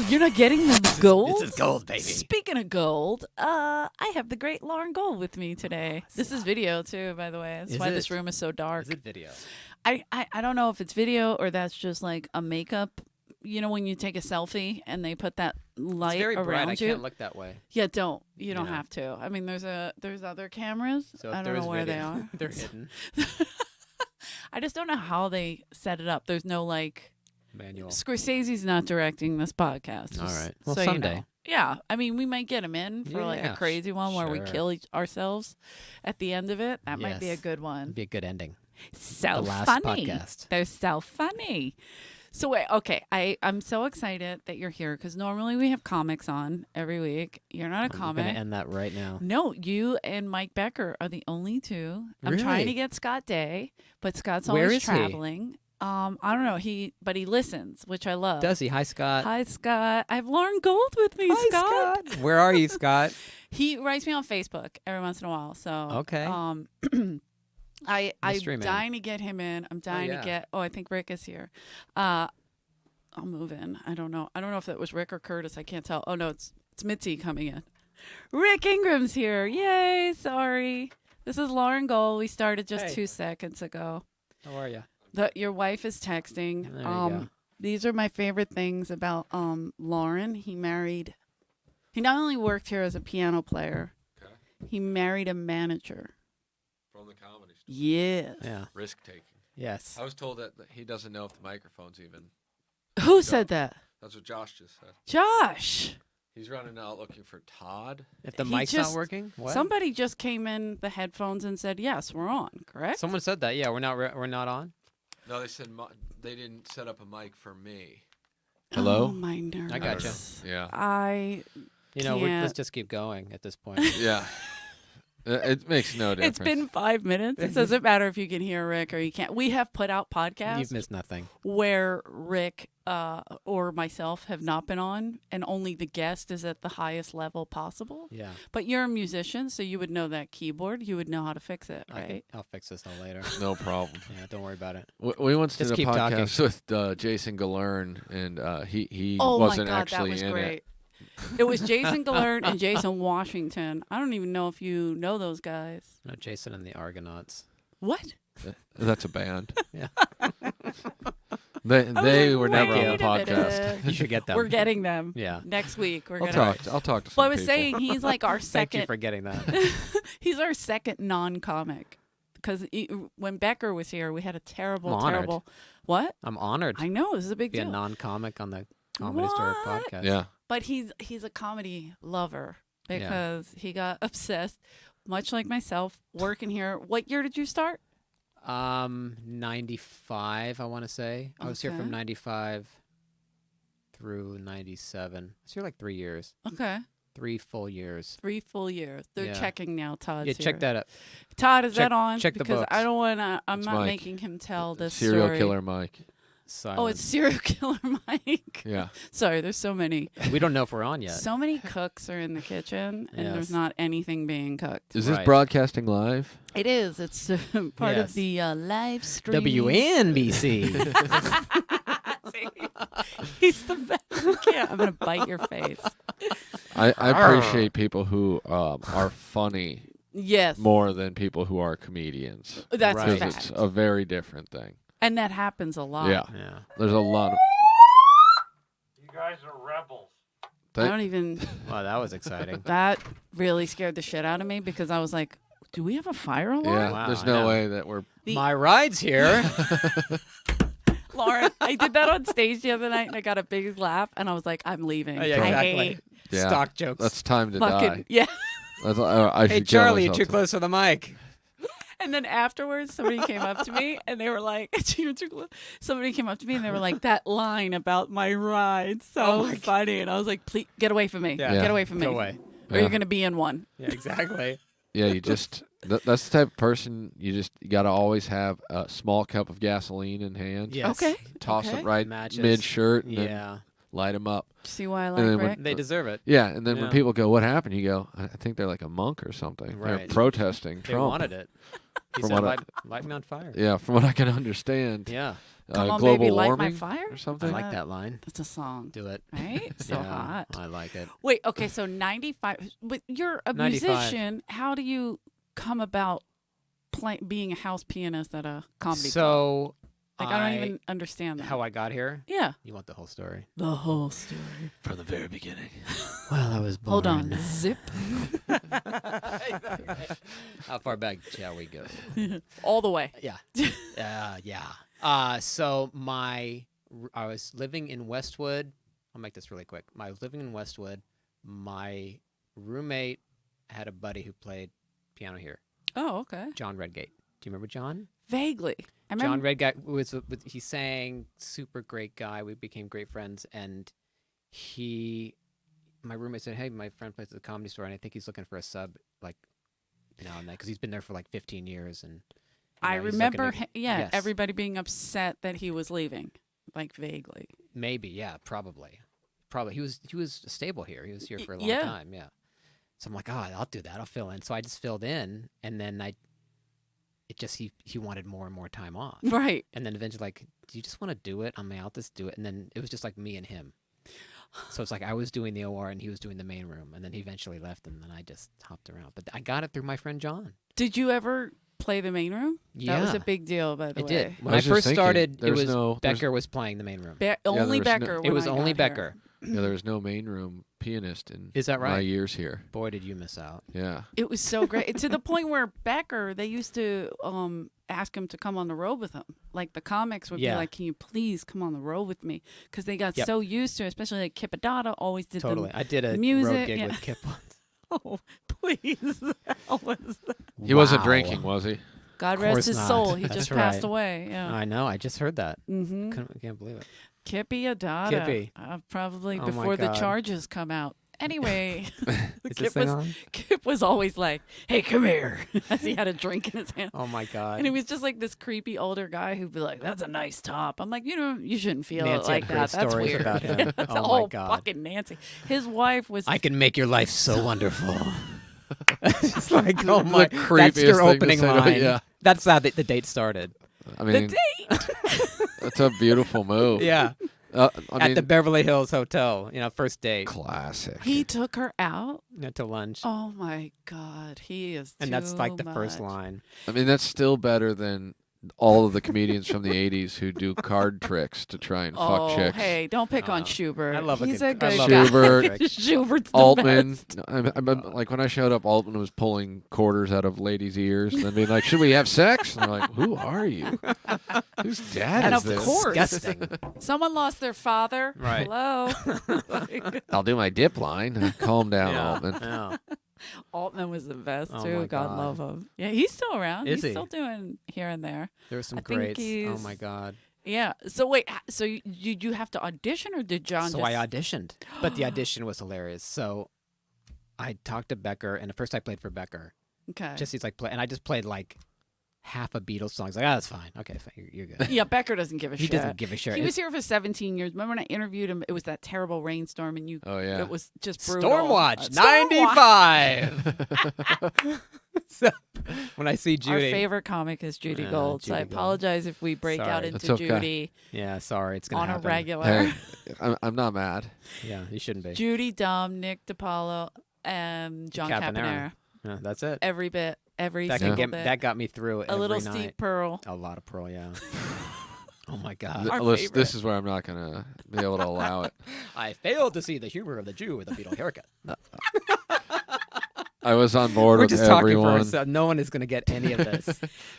You're not getting the gold? This is gold, baby. Speaking of gold, I have the great Loren Gold with me today. This is video, too, by the way. That's why this room is so dark. Is it video? I don't know if it's video or that's just like a makeup. You know when you take a selfie and they put that light It's very around bright. you? I can't look that way. Yeah, don't. You don't have to. I mean, there's other cameras. So I don't know where they are. They're hidden. I just don't know how they set it up. There's no like Manual. Scorsese's not directing this podcast. All right. Well, so someday. You know. Yeah. I mean, we might get him in for like a crazy one where we kill ourselves at the end of it. That might be a good one. It'd be a good ending. So the last funny. Podcast. They're so funny. So wait, okay. I'm so excited that you're here because normally we have comics on every week. You're not a comic. I'm going to end that right now. No, you and Mike Becker are the only two. I'm Really? trying to get Scott Day, but Scott's Where always is he? traveling. I don't know. But he listens, which I love. Does he? Hi, Scott. Hi, Scott. I have Loren Gold with me, Hi, Scott. Where are you, Scott? He writes me on Facebook every once in a while. So Okay. I'm dying to get him in. I'm dying to get. Oh, I think Rick is here. I'll move in. I don't know if that was Rick or Curtis. I can't tell. Oh no, it's Mitzi coming in. Rick Ingram's here. Yay! Sorry. This is Loren Gold. We started just 2 seconds ago. How are you? Your wife is texting. There you go. These are my favorite things about Loren. He not only worked here as a piano player, he married a manager. From the comedy store. Yes. Yeah. Risk taking. Yes. I was told that he doesn't know if the microphone's even. Who said that? That's what Josh just said. Josh. He's running out looking for Todd. If the He mic's just- not working? What? Somebody just came in the headphones and said, "Yes, we're on." Correct? Someone said that. Yeah, we're not on. No, they said they didn't set up a mic for me. Oh, Hello? my nerves. I gotcha. Yeah. Let's just keep going at this point. Yeah. It makes no difference. It's been 5 minutes. It doesn't matter if you can hear Rick or you can't. We have put out podcasts You've missed nothing. where Rick or myself have not been on, and only the guest is at the highest level possible. Yeah. But you're a musician, so you would know that keyboard. You would know how to fix it, right? I'll fix this all later. No problem. Yeah, don't worry about it. We once did Just a keep podcast with Jason Galern, and he Oh wasn't my God, actually that was in great. it. It was Jason Galern and Jason Washington. I don't even know if you know those guys. No, Jason and the Argonauts. What? That's a band. Yeah. They were never on the Wait a podcast. minute. You should get them. We're getting them. Yeah. Next week. I'll talk to some Well, I was people. saying he's like our Thank you second. for getting that. He's our second non-comic. Because when Becker was here, we had a terrible, I'm honored. terrible. What? I'm honored I know, this is a to big be a deal. non-comic on the Comedy Store What? podcast. Yeah. But he's a comedy lover because he got obsessed, much like myself, working here. What year did you start? 95, I want to say. I was here from Okay. 95 through 97. I was here like 3 years. Okay. 3 full years. 3 full years. They're Yeah. checking now, Todd. Yeah, check that up. Todd, is check- that on? check the because books. I don't want to. I'm It's not Mike. making him tell this Serial story. killer Mike. Silence. Oh, it's serial killer Mike. Yeah. Sorry, there's so many. We don't know if we're on yet. So many cooks are in the kitchen, and Yes. there's not anything being cooked. Is this Right. broadcasting live? It is. It's part Yes. of the live stream. WNBC. He's the best. Yeah, I'm gonna bite your face. I appreciate people who are funny Yes, more than people who are comedians. that's Right. a Because fact, it's a very different thing. and that happens a lot. Yeah. Yeah. There's a lot of. You guys are rebels. I don't even. Wow, that was exciting. That really scared the shit out of me because I was like, "Do we have a fire alarm?" Yeah. Wow, There's I no know. way that we're. My ride's here. Lauren, I did that on stage the other night, and I got a big laugh, and I was like, "I'm leaving." Oh, yeah, I exactly. hate Yeah. Stock jokes. That's time to fucking die. yeah. That's, I Hey, should kill Charlie, you're myself too close to the mic. And then afterwards, somebody came up to me, and they were like, "You're too close." Somebody came up to me, and they were like, "That line about my ride, so funny." And I was like, "Please get away from me! Yeah. Get away from me! Go away. Or Yeah. you're gonna be in one." Yeah, exactly. Yeah, you just. That's the type of person you got to always have a small cup of gasoline in hand. Yes. Okay. Toss Okay. it right Matches. mid-shirt and then Yeah. light them up. See why I And then like when- Rick? They deserve it. Yeah, and then Yeah. when people go, "What happened?" You go, "I think they're like a monk or something. They're Right. protesting They Trump." wanted it. He From said, what I- light me on fire. Yeah, from what I can understand. Yeah. Come on, global baby, light my warming fire? or I something. like that line. It's a song, Do it. right? So Yeah, hot. I like it. Wait, okay, so 95. But you're a 95. musician. How do you come about being a house pianist at a comedy club? So Like, I don't even understand that. how I got here. Yeah. You want the whole story? The whole story. From the very beginning. Well, I was born. Hold on. Zip. How far back shall we go? All the way. Yeah. So I was living in Westwood. I'll make this really quick. I was living in Westwood. My roommate had a buddy who played piano here, Oh, okay. John Redgate. Do you remember John? Vaguely. I John remember. Redgate he sang, super great guy. We became great friends, and my roommate said, "Hey, my friend plays at the Comedy Store, and I think he's looking for a sub, like now and then, because he's been there for like 15 years." And I he's remember, looking to- yeah, yes. everybody being upset that he was leaving, like vaguely. Maybe, yeah, probably. He was stable here. He was here for a long Yeah. time, yeah. So I'm like, I'll do that. I'll fill in. So I just filled in, and then he wanted more and more time off. Right. And then eventually, like, do you just want to do it? I'll just do it. And then it was just like me and him. So it's like I was doing the OR and he was doing the main room. And then he eventually left, and then I just hopped around. But I got it through my friend John. Did you ever play the main room? That was Yeah. a big deal, by the It way. did. When I I was just first thinking, started, there's no- Becker was playing the main room. Only there was Becker. no- when It was I only got here. Becker. Yeah, there was no main room pianist in Is that my right? years here. Boy, did you miss out. Yeah. It was so great to the point where Becker, they used to ask him to come on the road with them. Like the comics would be Yeah. like, "Can you please come on the road with me?" Because they got Yep. so used to it, especially like Kip Adada always did Totally. I did a music, road gig yeah. with Kip once. Oh, please. How was that? He wasn't Wow. drinking, was he? God course rest his not. soul. He That's just right. passed away. Yeah. I know. I just heard that. Mm-hmm. I can't believe it. Kippy Adada. Kippy. Probably Oh my before the God. charges come out. Anyway, Is this thing on? Kip was always like, "Hey, come here," as he had a drink in his hand. Oh my God. And he was just like this creepy older guy who'd be like, "That's a nice top." I'm like, you shouldn't feel Nancy it like had great that. That's stories weird. about him. That's Oh my all God. fucking Nancy. His wife was. I can make your life so wonderful. It's like, oh The my, that's creepiest your thing to opening say to- line. yeah. That's how the date started. I mean, that's a beautiful move. Yeah. I At mean, the Beverly Hills Hotel, first date, classic. He took her out. to lunch. Oh my God, he is. And that's like the too first much. line. I mean, that's still better than all of the comedians from the 80s who do card tricks to try and Oh, fuck chicks. hey, don't pick on Oh, Schubert. I love a He's good- a I good love guy. a good trick. Schubert's the Altman, best. like when I showed up, Altman was pulling quarters out of ladies' ears and then being like, "Should we have sex?" And I'm like, "Who are you? Whose dad And is of this?" course. Disgusting. Someone lost their father. Right. Hello. Like, I'll do my dip line. Calm down, Altman. Yeah. Altman was the best Oh too. my God God. love him. Yeah, he's still around. Is he's he? still doing here and there. There were some I think greats. Oh he's- my God. Yeah. So wait. So did you have to audition, or did John? So just... I auditioned, but the audition was hilarious. So I talked to Becker, and at first I played for Becker. Okay. Just he's like, and I just played like half a Beatles song. He's like, that's fine. Okay, fine. You're good. Yeah, Becker doesn't give a He shit. doesn't give a shit. He was here for 17 years. Remember when I interviewed him? It was that terrible rainstorm, and Oh yeah. it was just brutal. Stormwatch Stormwatch. 95. So when I see Our Judy, favorite comic is Judy Yeah, Gold. So I Judy Gold. apologize if we break out Sorry. into That's okay. Judy yeah, sorry, it's gonna on a happen. regular. Hey, I'm not mad. Yeah, you shouldn't be. Judy Dumb, Nick DiPaolo, and John Caponera. Caponera. Yeah, that's it. Every bit, every That single can bit. that got me through a little every night. Steve Pearl. A lot of pearl, yeah. Oh my God. Our This favorite. is where I'm not gonna be able to allow it. I failed to see the humor of the Jew with a Beatle haircut. I was on board We're with just talking for everyone. ourselves. No one is going to get any of this.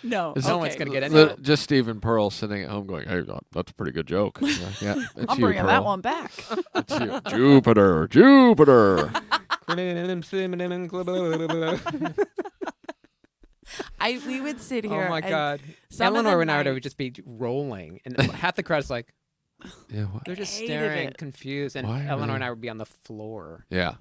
No, Is it- No okay. one's going to get any of it. Just Stephen Pearl sitting at home going, "Hey, that's a pretty good joke." Yeah, it's I'm you, bringing Pearl. that one back. It's you. Jupiter, Jupiter. We would sit here. Oh my and God. some of Eleanor the and I would nights- just be rolling. And half the crowd's like, Yeah. What? they're just Hated staring, it. confused. And Why are Eleanor they- and I would be on the floor. Yeah.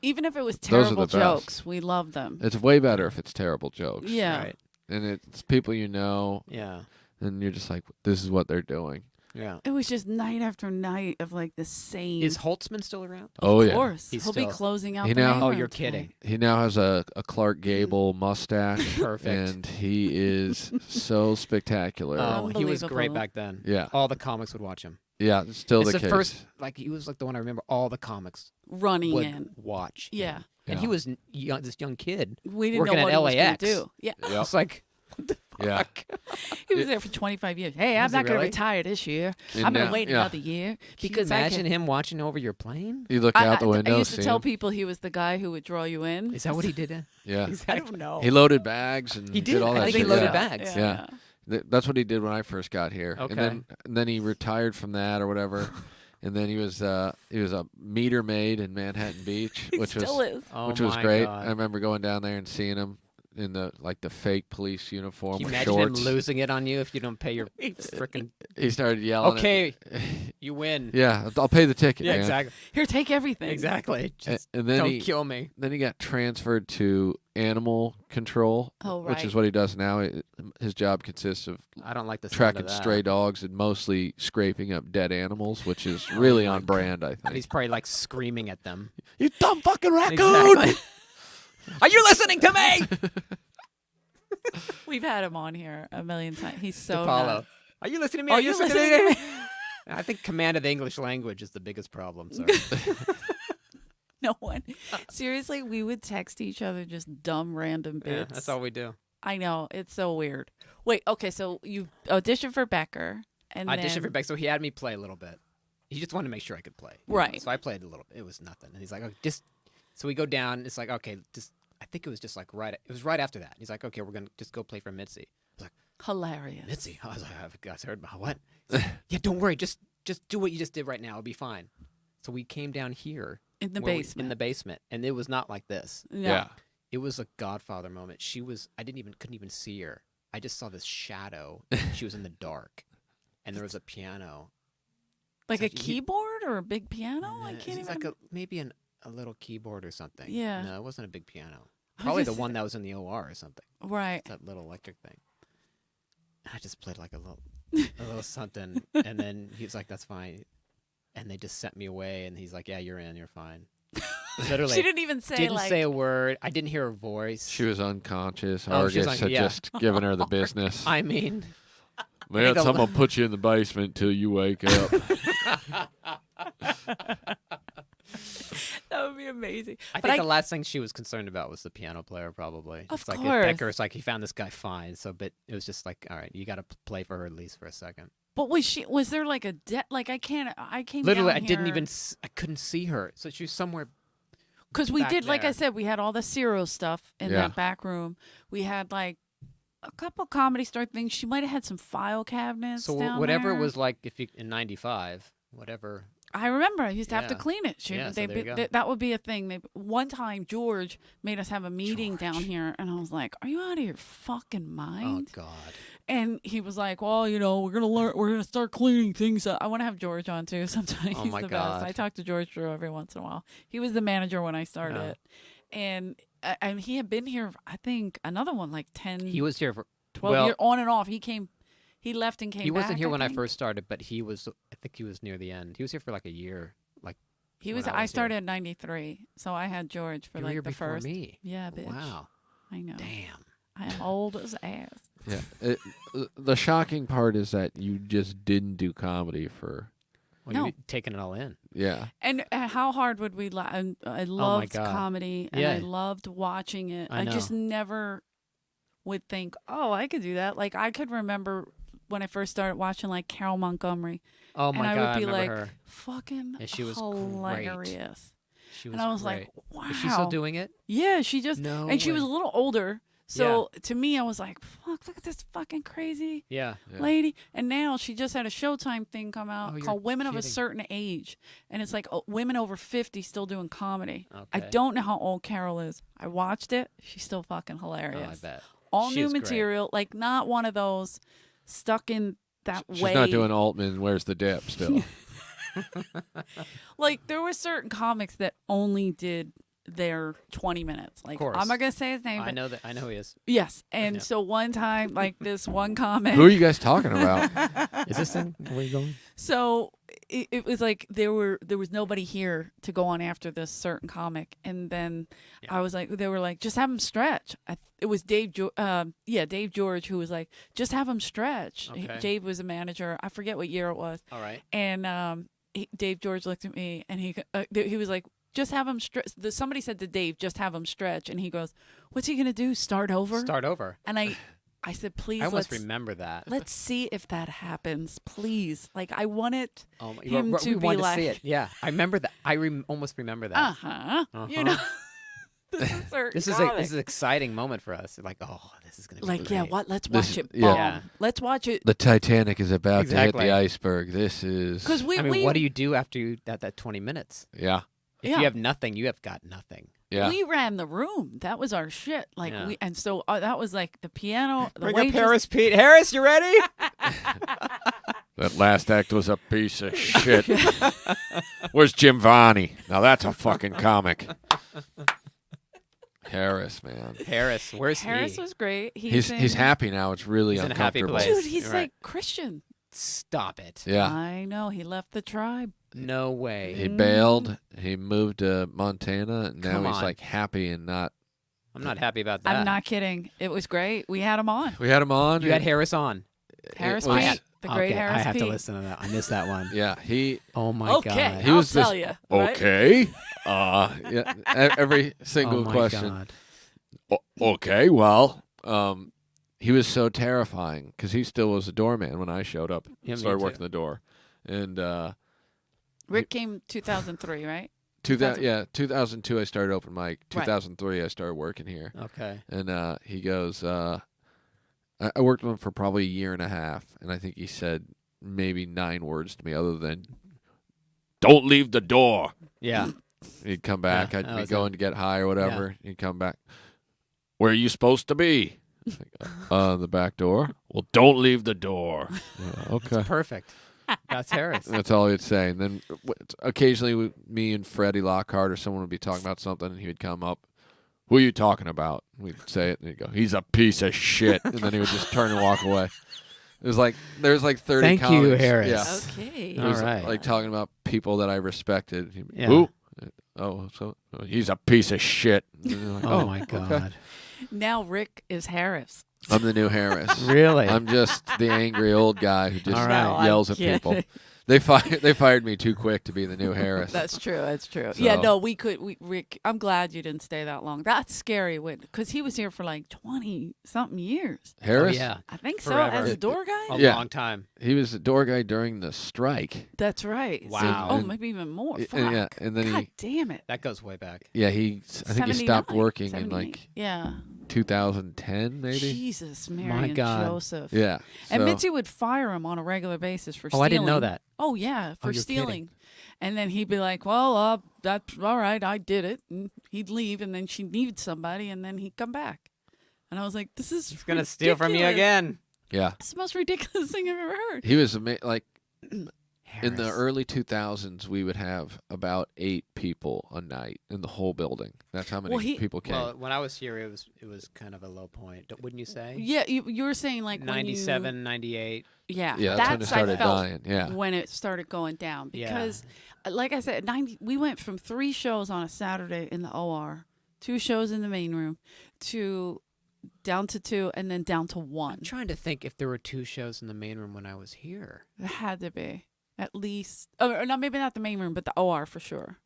Even if it was Those are the terrible best. jokes, we loved them. It's way better if it's terrible jokes. Yeah. Right. And it's people you know, Yeah. and you're just like, "This is what they're doing." Yeah. It was just night after night of like the same. Is Holtzman still around? Oh, of yeah. course. He's He'll be still- closing out He the now- main Oh, room you're today. kidding. He now has a Clark Gable mustache. Perfect. And he is so spectacular. Oh, he was great Unbelievable. back then. Yeah. All the comics would watch him. Yeah, it's still It's the the case. first, like, he was like the one I remember all the comics Running would in. watch. Yeah. him. And Yeah. he was young, this young kid. We didn't working know at what he was going LAX. to do. Yeah. I was like, what the Yeah. fuck? He was there for 25 years. Hey, I'm Was he not going to really? retire this year. And I'm going now- to wait yeah. another year Can you because I imagine can. him watching over your plane? You look out the window, I used to see tell him. people he was the guy who would draw you in. Is that what he did? Yeah. I don't know. He loaded bags and He did. all I that think he shit. loaded yeah. bags. Yeah. That's what he did when I first got here. Okay. And then he retired from that or whatever. And then he was a meter maid in Manhattan Beach, He which still was is. Oh which was my great. God. I remember going down there and seeing him in the fake police uniform Can you with imagine shorts. him losing it on you if you don't pay your freaking? He started yelling. Okay, you win. Yeah, I'll pay the ticket. Yeah, man. exactly. Here, take everything. Exactly. Just And then don't he kill me. then he got transferred to animal control, Oh, which is right. what he does now. His job consists of I don't like the sound tracking of that. stray dogs and mostly scraping up dead animals, which is really my on brand, I And think. he's probably like screaming at them. You dumb fucking raccoon! Exactly. Are you listening to me? We've had him on here a million times. He's so Apollo. nuts. Are you listening to me? Are Are you listening listening to me? I think command of the English language is the biggest problem. Sorry. No one. Seriously, we would text each other just dumb random bits. Yeah, that's all we do. I know. It's so weird. Wait, okay, so you auditioned for Becker. And I auditioned then, for Beck, so he had me play a little bit. He just wanted to make sure I could play. Right. So I played a little bit. It was nothing. And he's like, oh, just. So we go down. It's like, okay, just. I think it was just like right. It was right after that. He's like, okay, we're gonna just go play for Mitzi. I was like, Hilarious. Mitzi. I was like, I've guys heard about what? He's like, yeah, don't worry. Just do what you just did right now. It'll be fine. So we came down here In the where basement. in the basement, and it was not like this. No. Yeah. It was a Godfather moment. She was. I couldn't even see her. I just saw this shadow. She was in the dark, and there was a piano. Like It's a like you- keyboard or a big piano? I It's can't even. like maybe a little keyboard or something. Yeah. No, it wasn't a big piano. I Probably the just- one that was in the OR or something. Right. That little electric thing. I just played like a little something, and then he's like, "That's fine," and they just sent me away. And he's like, "Yeah, you're in. You're fine." Literally, She didn't even say didn't like. say a word. I didn't hear her voice. She was unconscious. Oh, she was Argus un- had yeah. just given her the business. I mean, Man, think a- someone put you in the basement till you wake up. That would be amazing. I But think the last thing she was concerned about was the piano player, probably. Of It's like course. if Becker's like, he found this guy fine, so but it was just like, all right, you got to play for her at least for a second. But was there like a like I came Literally, down I didn't here- even, I couldn't see her, so she was somewhere. Because we back did, like I there. said, we had all the serial stuff in Yeah. that back room. We had like a couple comedy store things. She might have had some file cabinets. So down whatever it there. was like, if you in '95, whatever. I remember I used to have to Yeah. clean it. Yeah, so there you go. That would be a thing. One time George made us have a meeting down George. here, and I was like, "Are you out of your fucking Oh mind?" God. And he was like, "Well, we're gonna start cleaning things up." I want to have George on too. Sometimes Oh he's my the God. best. I talk to George Drew every once in a while. He was the manager when I started, and he had been here. I think another one like 10, He was here for 12 well, years on and off. He left and came. He wasn't back, here when I think. first started, but he was. I think he was near the end. He was here for like a year. Like He when was. I I was started here. in '93, so I had George for you were like here the before first. me. Yeah, bitch. Wow. I know. Damn. I am old as ass. Yeah. The shocking part is that you just didn't do comedy for. Well, No. you taking it all in. Yeah. And how hard would we? I loved God. comedy, and Yeah. I loved watching it. I I just know. never would think, oh, I could do that. Like I could remember when I first started watching like Carol Montgomery, Oh and my I God, would be I remember like, her. fucking Yeah, she was great. hilarious. She was And I was great. like, wow. Is she still doing it? Yeah, she just No and she was a way. little older. So to me, I was like, fuck, look at this fucking crazy Yeah. Yeah. lady. And now she just had a Showtime thing come out Oh, you're called Women of a kidding. Certain Age. And it's like women over 50 still doing comedy. I Okay. don't know how old Carol is. I watched it. She's still fucking Oh, hilarious. I bet. All She new is great. material, like not one of those stuck in that She's way. not doing Altman. Where's the dip still? Like there were certain comics that only did there 20 minutes. Like, course. I'm not gonna say his name. I But know that. I know who he is. yes, and Yeah. so one time, like this one comic. Who are you guys talking about? Is this thing? Where you going? So it was like there was nobody here to go on after this certain comic, and then Yeah. I was like, they were like, just have him stretch. It was Dave George who was like, just have him stretch. Okay. Dave was a manager. I forget what year it was, All right. and Dave George looked at me and he was like, just have him stretch. Somebody said to Dave, just have him stretch, and he goes, what's he gonna do? Start over? Start over. And I said, please, I almost remember that. let's see if that happens, please. Like, I want it. Oh, my- him we to be wanted to see like- it. Yeah, I remember that. I almost remember that. Uh-huh. You know, this is certain This is an exciting moment for us. Like, oh, this is gonna be like, great. yeah, what? Let's This- watch it. yeah. Bomb. Yeah. Let's watch it. The Titanic is about to hit Exactly. the iceberg. This is. Because I mean, what do you do after that 20 minutes? Yeah. If Yeah. you have nothing, you have got nothing. Yeah. we ran the room. That was our shit. Like Yeah. and so that was like the piano. The Bring up waitress- Harris, Pete. Harris, you ready? That last act was a piece of shit. Where's Jim Varney? Now that's a fucking comic. Harris, man. Harris, where's Harris he? was great. He's happy now. It's really He's in a happy uncomfortable. place. Dude, he's Right. like Christian. Stop it. Yeah. I know. He left the tribe. No way. He bailed. He moved to Montana, and now Come he's on. like happy and not. I'm not happy about that. I'm not kidding. It was great. We had him on. We had him on. You had Harris on. Harris was- Pete. The great Okay, Harris I have Pete. to listen to that. I missed that one. Yeah, he. Oh my Okay, god. He I'll was this- tell you. Right? Okay. Yeah. Every single Oh my question. God. Okay. Well, he was so terrifying because he still was a doorman when I showed up. Yeah, me Started too. working the door, and Rick came 2003, right? 2002 I started open mic. Right. 2003 I started working here, Okay. and he goes. I worked with him for probably a year and a half, and I think he said maybe 9 words to me other than "Don't leave the door." Yeah. He'd come back. Yeah, I'd that be was going to get high or whatever. He'd come back. Where are you supposed to be? The back door. Well, don't leave the door. Okay. Perfect. That's Harris. That's all he'd say. And then occasionally me and Freddie Lockhart or someone would be talking about something, and he would come up. Who are you talking about? We'd say it, and he'd go, he's a piece of shit. And then he would just turn and walk away. It was like, there's like 30 Thank comics. you, Harris. Yeah. Okay. It was All right. like talking about people that I respected. Yeah. Who? Oh, so he's a piece of shit. And you're like, Oh my okay. god. Now Rick is Harris. I'm the new Harris. Really? I'm just the angry old guy who just All right. No, I'm yells at people. kidding. They fired me too quick to be the new Harris. That's true. That's true. Yeah, So- no, Rick, I'm glad you didn't stay that long. That's scary because he was here for like 20-something years. Harris? Oh, yeah. I think Forever. so. As a door guy? A Yeah. long time. He was the door guy during the strike. That's right. Wow. Oh, And- maybe even more. and- Fuck. yeah, and then God damn it. That goes way back. I think he stopped 79, working in 78. like Yeah. 2010 maybe. Jesus, Mary My and God. Joseph. Yeah. And so- Mitzi would fire him on a regular basis for Oh, stealing. I didn't know that. Oh, yeah, for you're stealing. And then he'd be like, well, that's all right. I did it. And he'd leave, and then she'd need somebody, and then he'd come back. And I was like, this is He's gonna steal from you ridiculous. again. Yeah. It's the most ridiculous thing I've ever heard. He was like in the Harris. early 2000s we would have about 8 people a night in the whole building. That's how many people came. Well, when I was here, it was kind of a low point, wouldn't you say? Yeah, you were saying like 97, 98. Yeah, yeah, that's when it started I felt dying. Yeah. when it started going down Yeah. because, like I said, we went from 3 shows on a Saturday in the OR, 2 shows in the main room, to down to 2, and then down to 1. I'm trying to think if there were 2 shows in the main room when I was here. It had to be at least. Oh, no, maybe not the main room, but the OR for sure.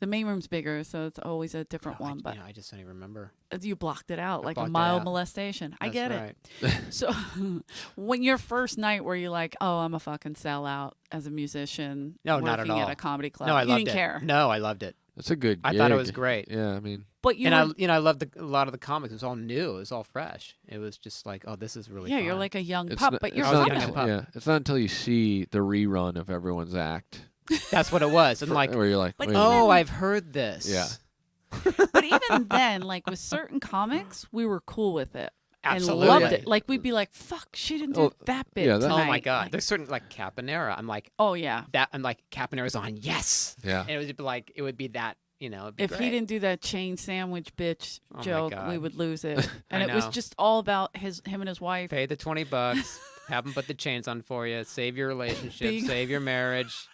The main room's bigger, so it's always a different one. But I just don't even remember. you blocked it out like a blocked it mild out. molestation. I That's get right. it. So when your first night where you're like, oh, I'm a fucking sellout as a musician, No, working not at all. at a comedy club. No, I you loved didn't it. care. No, I loved it. That's a good I thought it gig. was great. Yeah, I mean, But you And were, I loved a lot of the comics. It was all new. It was all fresh. It was just like, oh, this is really yeah, fun. you're like a young it's pup, not, but you're it's I was not young fun. and pup. yeah, it's not until you see the rerun of everyone's act That's what it was. And like, where you're like, But wait a oh, minute. I've heard this. Yeah. But even then, like with certain comics, we were cool with it. Absolutely. And loved it. Like we'd be like, fuck, she didn't do Oh, that bit yeah, that- tonight. Oh my god. Like, There's certain like Caponera. I'm like oh yeah. Caponera's on. Yes. Yeah. And it would be like that it'd be If great. he didn't do that chain sandwich bitch Oh my joke, God. we would lose it. And I it was know. just all about him and his wife. Pay the $20, have him put the chains on for you, save your relationship, Being- save your marriage.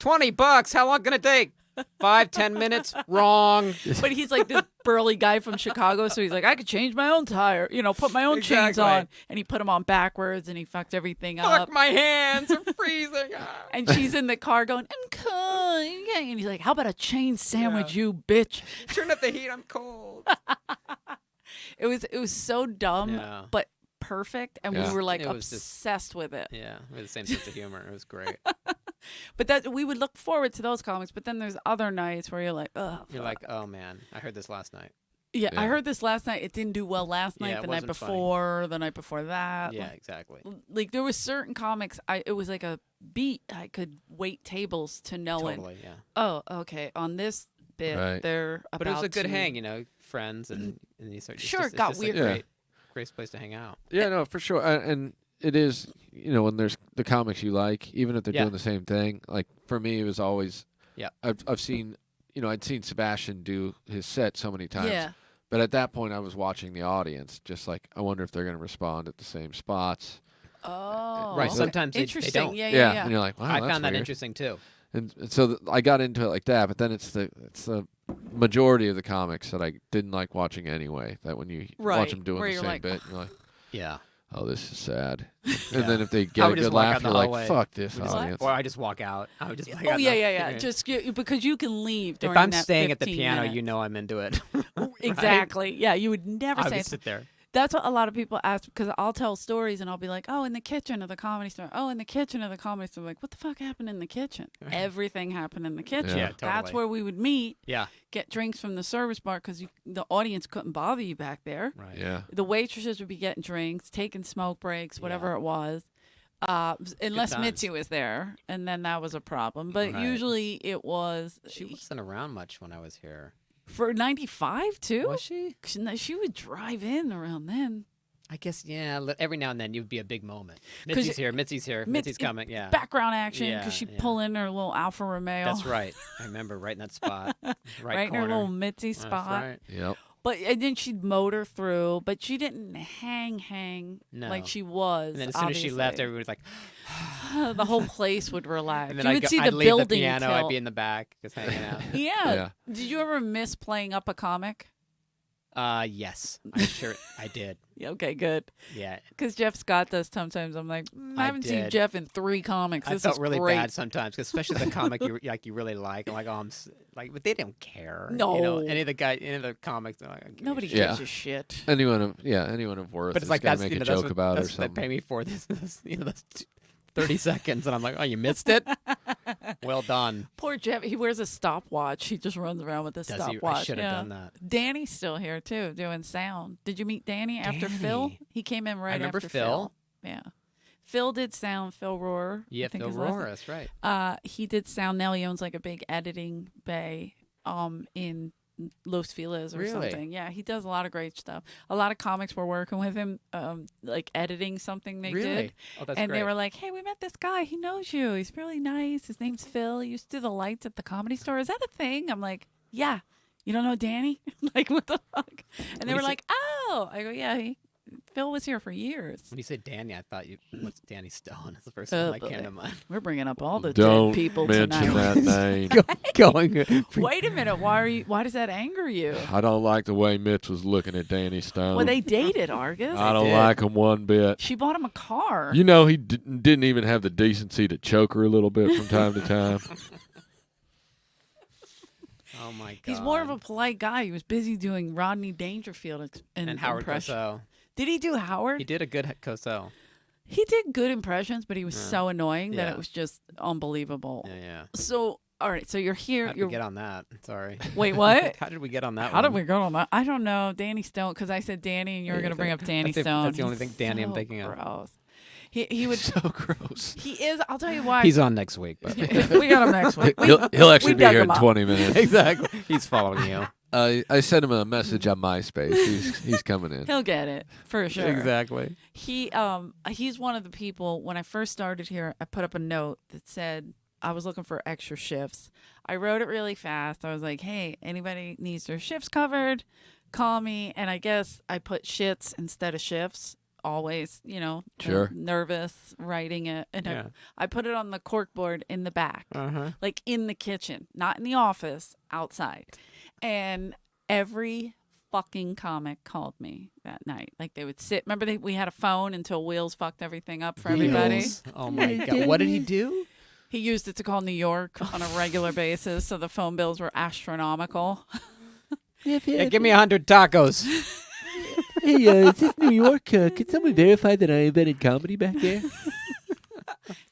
$20, how long can it take? 5-10 minutes? Wrong. But he's like this burly guy from Chicago, so he's like, I could change my own tire, put my own chains Exactly. on. And he put them on backwards, and he fucked everything up. Fuck, my hands are freezing. And she's in the car going, I'm cold. And he's like, how about a chain sandwich, you bitch? Turn up the heat, I'm cold. It was so dumb, Yeah. but perfect, and Yeah. we were like It was just- obsessed with it. Yeah, we had the same sense of humor. It was great. But that we would look forward to those comics. But then there's other nights where you're like, oh, You're like, oh man, I heard this last night. yeah, I Yeah. heard this last night. It didn't do well last night. Yeah, it the night wasn't funny. before, the night before that. Yeah, exactly. Like there was certain comics. It was like a beat. I could wait tables to know it. Totally, yeah. Oh, okay. On this bit, Right. they're about But it was a good to- hang, friends, and you start. It's Sure, just, it got it's just weird. A Yeah. great place to hang out. Yeah, no, for sure. And it is, when there's the comics you like, even if they're Yeah. doing the same thing. Like for me, it was always. Yeah. I've seen, I'd seen Sebastian do his set so many times. Yeah. But at that point, I was watching the audience, just like I wonder if they're going to respond at the same spots. Oh, Right, okay. sometimes they interesting. don't. Yeah. And you're like, wow, I that's found that weird. interesting too. And so I got into it like that. But then it's the majority of the comics that I didn't like watching anyway. That when you Right, watch them doing where the you're same like, bit, you're like, Yeah. oh, this is sad. Yeah. And then if they I get a would just good walk laugh, out the you're like, hallway. fuck this Just- audience. Or I just walk out. I would just. walk Oh out yeah. the- Just because you can leave. if During I'm that staying at the 15 piano, minutes. you know I'm into it. Right? Exactly. Yeah, you would never I say. would sit there. That's what a lot of people ask because I'll tell stories and I'll be like, oh, in the kitchen of the Comedy Store. Oh, in the kitchen of the Comedy Store. Like, what the fuck happened in the kitchen? Everything happened in the kitchen. Yeah, That's totally. where we would meet, Yeah. get drinks from the service bar because the audience couldn't bother you back there. Right. Yeah. The waitresses would be getting drinks, taking smoke breaks, whatever it was. Unless times. Mitzi was there, and then that was a problem. But Right. usually it was She wasn't around much when I was here. for 95 too. Was she? She would drive in around then. I guess, yeah. Every now and then, you'd be a big moment. 'Cause Mitzi's here. Mitzi's here. Mitzi's coming. Yeah. Background action Yeah, because she'd yeah. pull in her little Alfa Romeo. That's right. I remember right in that spot. Right in her corner. little Mitzi That's spot. right. Yep. But and then she'd motor through, but she didn't hang No. like she was. And then as soon as she left, obviously. everybody was like, The whole place would relax. and then You would see I'd the leave the building piano. tilt. I'd be in the back just hanging out. Yeah. Yeah. Did you ever miss playing up a comic? Yes. I'm sure I did. Yeah, okay, good. Yeah. Because Jeff Scott does sometimes. I'm like, I I haven't seen did. Jeff in 3 comics. I This felt is really great. bad sometimes, 'cause especially the comic you really like. I'm like, oh, but they don't care. No. any of the comics. They're like, I don't give a Nobody shit. Yeah. gives a shit. Anyone of worth. But it's has like gotta that's make a that's joke what, about that's or what they something. pay me for. This that's 30 seconds, and I'm like, oh, you missed it. Well done. Poor Jeff. He wears a stopwatch. He just runs around with a Does he? stopwatch. I should have Yeah. done that. Danny's still here too, doing sound. Did you meet Danny after Phil? Danny. He came in right remember after Phil. Yeah. Phil did sound. Phil Rohrer. I Yeah, think Phil his last name. Rohrer. That's right. He did sound. Now he owns like a big editing bay in Los Feliz or Really? something. Yeah, he does a lot of great stuff. A lot of comics were working with him, like editing something they Really? did. Oh, that's And great. they were like, hey, we met this guy. He knows you. He's really nice. His name's Phil. He used to do the lights at the Comedy Store. Is that a thing? I'm like, yeah. You don't know Danny? Like, what the fuck? And they What were is it? like, oh. I go, yeah, Phil was here for years. When you said Danny, I thought what's Danny Stone? That's the first one that boy. came to mind. We're bringing up all the Don't dead people mention tonight. that name. Going. Wait a minute. Why does that anger you? I don't like the way Mitch was looking at Danny Stone. Well, they dated, Argus. I don't did. like him one bit. She bought him a car. You know, he didn't even have the decency to choke her a little bit from time to time. Oh my god. He's more of a polite guy. He was busy doing Rodney Dangerfield and Howard impression. Cosell. Did he do Howard? He did a good Cosell. He did good impressions, but he was so annoying that Yeah. it was just unbelievable. Yeah. So, all right. So you're here. How did You're we get on that? Sorry. wait. What? How did we get on that? How did one? we go on that? I don't know. Danny Stone, because I said Danny, and you were going to bring up Danny Stone. That's the only He's thing Danny I'm so thinking of. gross. He would. So gross. He is. I'll tell you why. He's on next week. But we got him next week. He'll actually we be dug here him in up. 20 minutes. exactly. He's following you. I sent him a message on MySpace. He's coming in. He'll get it for sure. Exactly. He's one of the people. When I first started here, I put up a note that said, I was looking for extra shifts. I wrote it really fast. I was like, hey, anybody needs their shifts covered, call me. And I guess I put shits instead of shifts. Always, Sure. nervous writing it. And Yeah. I put it on the corkboard in the back, Uh-huh. like in the kitchen, not in the office, outside. And every fucking comic called me that night. Like they would sit. Remember we had a phone until Wheels fucked everything up for everybody? Wheels. Oh my God. What did he do? He used it to call New York on a regular basis, so the phone bills were astronomical. Yeah, give me 100 tacos. Hey, is this New York? Can someone verify that I invented comedy back there?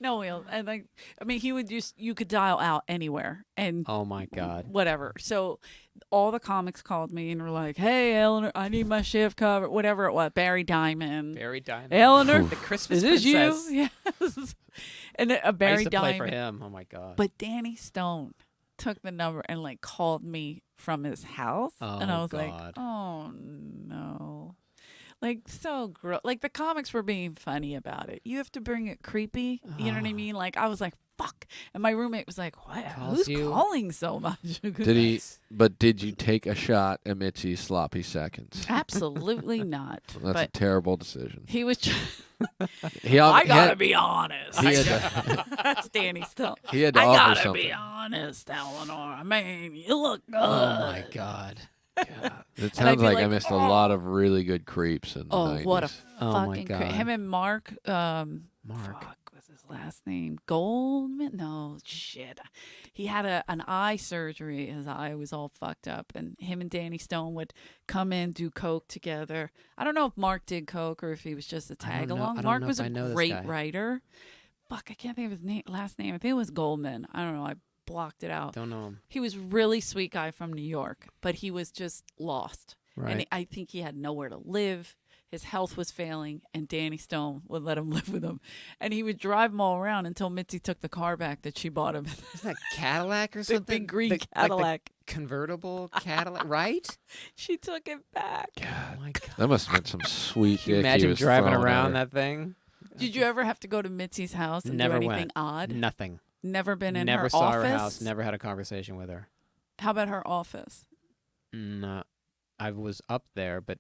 No, Wheels. And he would you could dial out anywhere and Oh my God. whatever. So all the comics called me and were like, hey, Eleanor, I need my shift covered, whatever it was. Barry Diamond. Barry Diamond. Eleanor, The Christmas is this princess. you? Yes. And a I Barry used to play Diamond. for him. Oh my God. But Danny Stone took the number and like called me from his house. And I Oh, was like, God. oh no. Like so gross. Like the comics were being funny about it. You have to bring it creepy. You know what I mean? Like I was like, fuck. And my roommate was like, what? Calls Who's you. calling so much? Did he? But did you take a shot at Mitzi's sloppy seconds? Absolutely not. That's but a terrible decision. he was I I gotta be honest. He had to, That's Danny Stone. he had to I offer gotta something. be honest, Eleanor. I mean, you look good. Oh my God. It And I'd sounds be like I like, missed a "Oh." lot of really good creeps in the Oh, 90s. what a Oh my fucking God. him and Mark. Mark. Fuck, what's his last name? Goldman? No, shit. He had an eye surgery. His eye was all fucked up, and him and Danny Stone would come in, do coke together. I don't know if Mark did coke or if he was just a I don't tag know- I along. don't Mark know was if a I know this great guy. writer. Fuck, I can't think of his last name. I think it was Goldman. I don't know. I blocked it out. Don't know him. He was really sweet guy from New York, but he was just lost. Right. And I think he had nowhere to live. His health was failing, and Danny Stone would let him live with him. And he would drive him all around until Mitzi took the car back that she bought him. Isn't that Cadillac or The something? big green Like the Cadillac. convertible Cadillac, right? She took it back. Oh my God. That must have been some sweet Can you dick he imagine was driving throwing at around her. that thing? Did you ever have to go to Mitzi's house and Never do anything went. odd? Nothing. Never been in Never her saw office? her house. Never had a conversation with her. How about her office? No, I was up there, but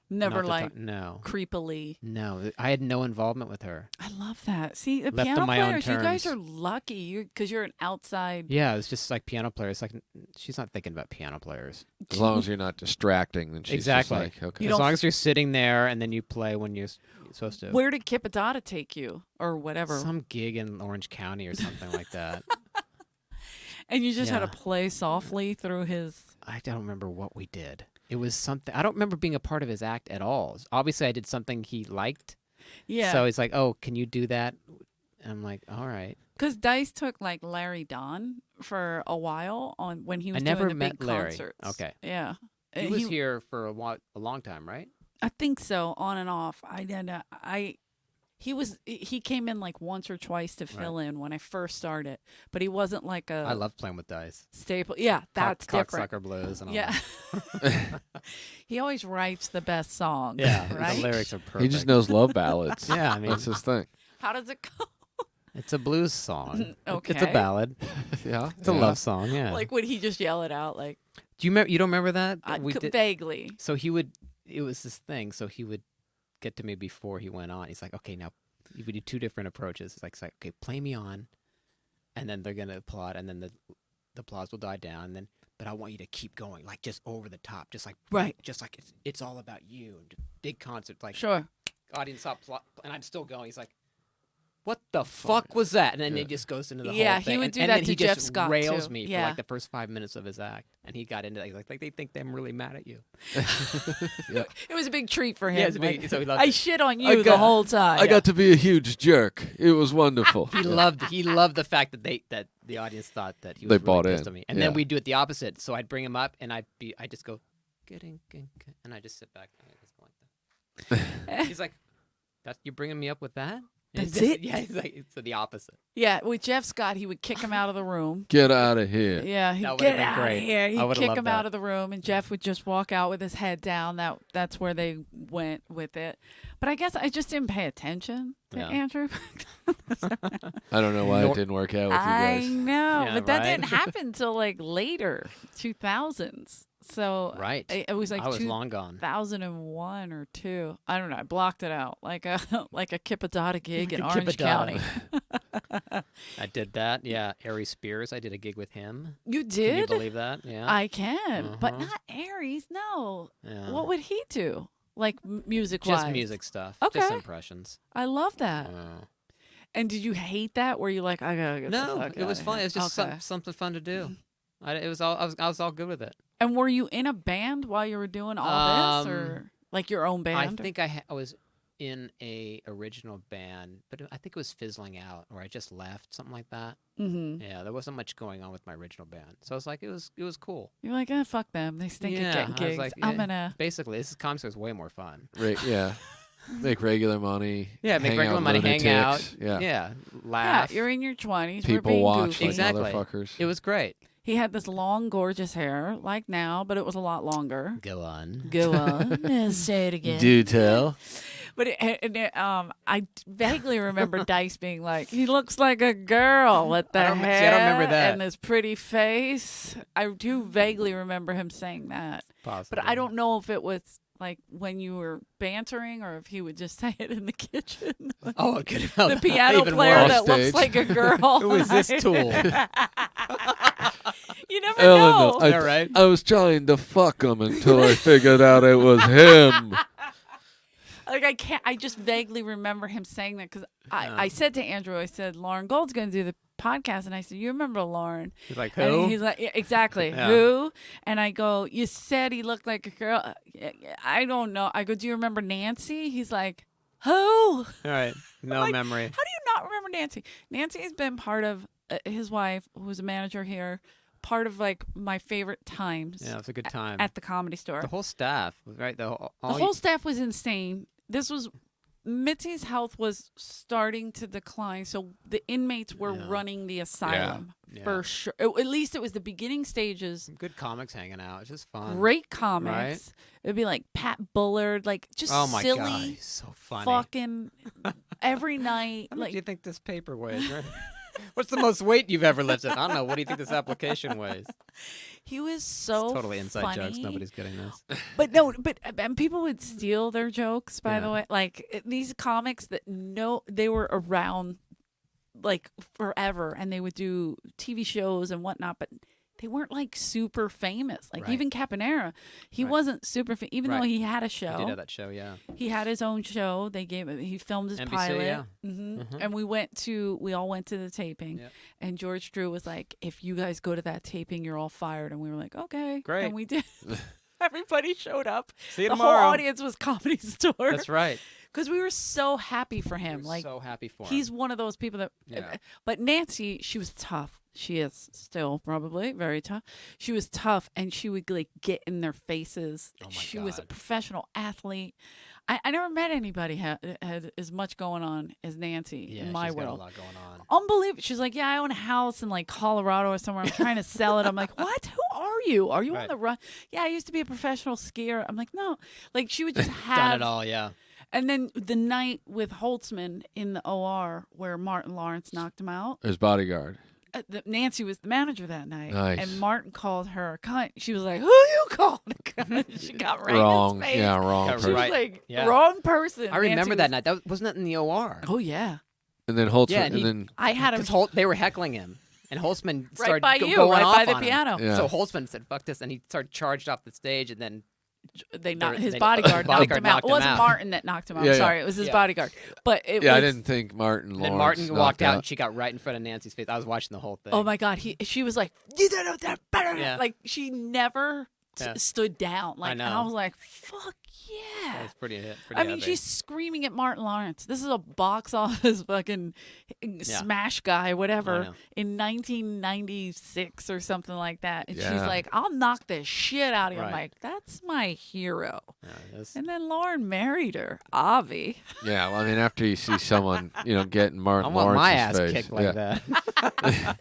Never not to like talk- no, creepily. no. I had no involvement with her. I love that. See, the Left piano on my own players, you guys terms. are lucky because you're an outside. Yeah, it's just like piano players. Like she's not thinking about piano players. As long as you're not distracting, then she's Exactly. just like, okay. You As don't long as you're sitting there and then you play when you're supposed to. Where did Kipadata take you or whatever? Some gig in Orange County or something like that. And you just had Yeah. to play softly through his. I don't remember what we did. It was something. I don't remember being a part of his act at all. Obviously, I did something he liked. Yeah. So he's like, "Oh, can you do that?" And I'm like, "All right." Because Dice took like Larry Don for a while on when he was never doing the met big Larry. concerts. Okay. Yeah. He was here for a long time, right? I think so, on and off. He came in like once or twice to fill in when I first started, but he wasn't like I a love playing with dice. staple. Yeah, that's different. Cocksucker blues and all Yeah. that. He always writes the best songs. Yeah, right? the lyrics are perfect. He just knows love ballads. Yeah, I mean, That's his thing. How does it go? it's a blues song. Okay. It's a ballad. Yeah. It's a love song. Yeah. Like, would he just yell it out? Like, Do you remember? You don't remember that? vaguely. So he would. It was this thing. So he would get to me before he went on. He's like, "Okay, now you would do two different approaches." It's like, "Okay, play me on," and then they're gonna applaud, and then the applause will die down, and then. But I want you to keep going, like just over the top, just like just like it's all about you. Big concert, like Sure. audience applaud, and I'm still going. He's like, "What the fuck was that?" And then Yeah. it just goes into the Yeah, whole he thing. would and, do and that then to he Jeff just Scott, rails too. me for Yeah. like the first 5 minutes of his act, and he got into like they think I'm really mad at you. It was a big treat for him. Yeah, it's a big- Like, so he loved I it. shit on I you the got- whole time. I got to be a huge jerk. It was wonderful. He loved the fact that the audience thought that he was They really bought pissed in. at me. And Yeah. then we do it the opposite. So I'd bring him up, and I just go, and I just sit back and I just go like that. He's like, "That you're bringing me up with that?" That's It's just- it? Yeah, it's the opposite. Yeah, with Jeff Scott, he would kick him out of the room. Get out of here. Yeah, he'd That would've get been out of great. here. I He'd would've kick loved him out that. of the room, and Jeff would just walk out with his head down. That's where they went with it. But I guess I just didn't pay attention to Yeah. Andrew. I don't know why Nor- it didn't work out with you I guys. know, Yeah, but that right? didn't happen till like later, 2000s. So Right. it was like I was long gone. 2001 or 2. I don't know. I blocked it out like a Kippadata gig in Like a Orange Kippadata. County. I did that. Yeah, Ari Spears. I did a gig with him. You Can you did? believe that? Yeah. I can, but Uh-huh. not Aries. No. yeah. What would he do? Like music wise? Just music stuff. Okay. Just impressions. I love that. Uh, And did you hate that? Were you like, I gotta get the no, fuck it was outta fun. here? It was just Okay. something fun to do. It was all. I was all good with it. And were you in a band while you were doing all this, Um, or like your own band? I think I was in a original band, but I think it was fizzling out, or I just left, something like that. Mm-hmm. Yeah, there wasn't much going on with my original band, so I was like, it was cool. You're like, fuck them. They stink Yeah, at I getting was gigs. like, I'm yeah. gonna. Basically, this concert was way more fun. Yeah. Make regular money. Yeah, make hang regular out money, hang out. lunatics. Yeah. Yeah, Yeah, laugh. you're in your 20s. we're People being watch goofy. like Exactly. motherfuckers. It was great. He had this long, gorgeous hair, like now, but it was a lot longer. Go on. Go on. Say it again. Do tell. But I vaguely remember Dice being like, he looks like a girl with the I don't- see, hair I don't remember that. and this pretty face. I do vaguely remember him saying that. Possibly. But I don't know if it was like when you were bantering or if he would just say it in the kitchen. Oh, it could The piano even player worse. that looks Stage. like a girl. Who is this tool? You never Eleanor, know. Is that right? I was trying to fuck him until I figured out it was him. Like I can't. I just vaguely remember him saying that because I said to Andrew, I said Loren Gold's going to do the podcast, and I said, you remember Loren? He's like, And who? he's like, "Yeah, exactly, Yeah. who? And I go, you said he looked like a girl. I don't know. I go, do you remember Nancy? He's like, who? All right. No Like, memory. How do you not remember Nancy? Nancy has been part of his wife, who's a manager here, part of like my favorite times Yeah, it was a good time. at the Comedy Store. The whole staff, right? The The whole staff was insane. This was Mitzi's health was starting to decline, so the inmates were Yeah. running the asylum Yeah. for sure. At least it was the beginning stages. Some good comics hanging out. It's just fun. Great comics. It'd be like Pat Bullard, like just Oh my silly, god, he's so funny. fucking every night. How much Like do you think this paper weighs? Right? What's the most weight you've ever lifted? I don't know. What do you think this application weighs? he was so It's totally inside funny. jokes. Nobody's getting this. But no, but and people would steal their jokes. By the Yeah. way, like these comics that they were around like forever, and they would do TV shows and whatnot, but they weren't like super famous. Like Right. even Caponera, he Right. wasn't super even though Right. he had a I did show. have that show, yeah. He had his own show. He filmed his NBC, pilot. yeah. Mm-hmm. And we all went to the taping. Yep. And George Drew was like, if you guys go to that taping, you're all fired. And we were like, okay. Great. And we did. Everybody showed up. See you The tomorrow. whole audience was Comedy Store. That's right. Because we were so happy for him. We're Like, so happy for him. he's one of those people that. Yeah. But Nancy, she was tough. She is still probably very tough. She was tough, and she would like get in their faces. Oh my she was a God. professional athlete. I never met anybody had as much going on as Nancy yeah, in my she's got world. a lot going on. Unbelievable. She's like, yeah, I own a house in like Colorado or somewhere. I'm trying to sell it. I'm like, what? Who are you? Are you on Right. the run? Yeah, I used to be a professional skier. I'm like, no. Like she would just Done have it all, yeah. And then the night with Holtzman in the OR where Martin Lawrence knocked him out. His bodyguard. Nancy was the manager that night. Nice. And Martin called her a cunt. She was like, who you calling a cunt? She got right Wrong. in his face. Yeah, wrong. Got She person. was right. like, Yeah. wrong person. I remember Nancy that was- night. That wasn't that in the OR. Oh, yeah. And then Holtzman. Yeah, and and he- then I had him Because they were heckling him, and Holtzman right started by you, going right off by the on him. piano. Yeah. So Holtzman said, "Fuck this," and he started charged off the stage, and then His they- bodyguard knocked bodyguard him out. knocked It him wasn't out. Martin that knocked him out. Yeah, yeah. Sorry, it was his Yeah. bodyguard. But it yeah, I was, didn't think Martin and Lawrence. then Martin knocked walked out, out. and she got right in front of Nancy's face. I was watching the whole thing. Oh my God, she was like, you did it better. Yeah. Like she never Yeah. stood down. Like, I and know. I was like, fuck Yeah. That's pretty hit. I mean, she's screaming at Martin Lawrence. This is a box office fucking smash guy, whatever, in 1996 or something like that. And she's like, I'll knock the shit out of you. I'm like, that's my hero. Yeah, and then Loren married her, Avi. Yeah, well, I mean, after you see someone, getting Martin I want Lawrence's my ass face, kicked like that.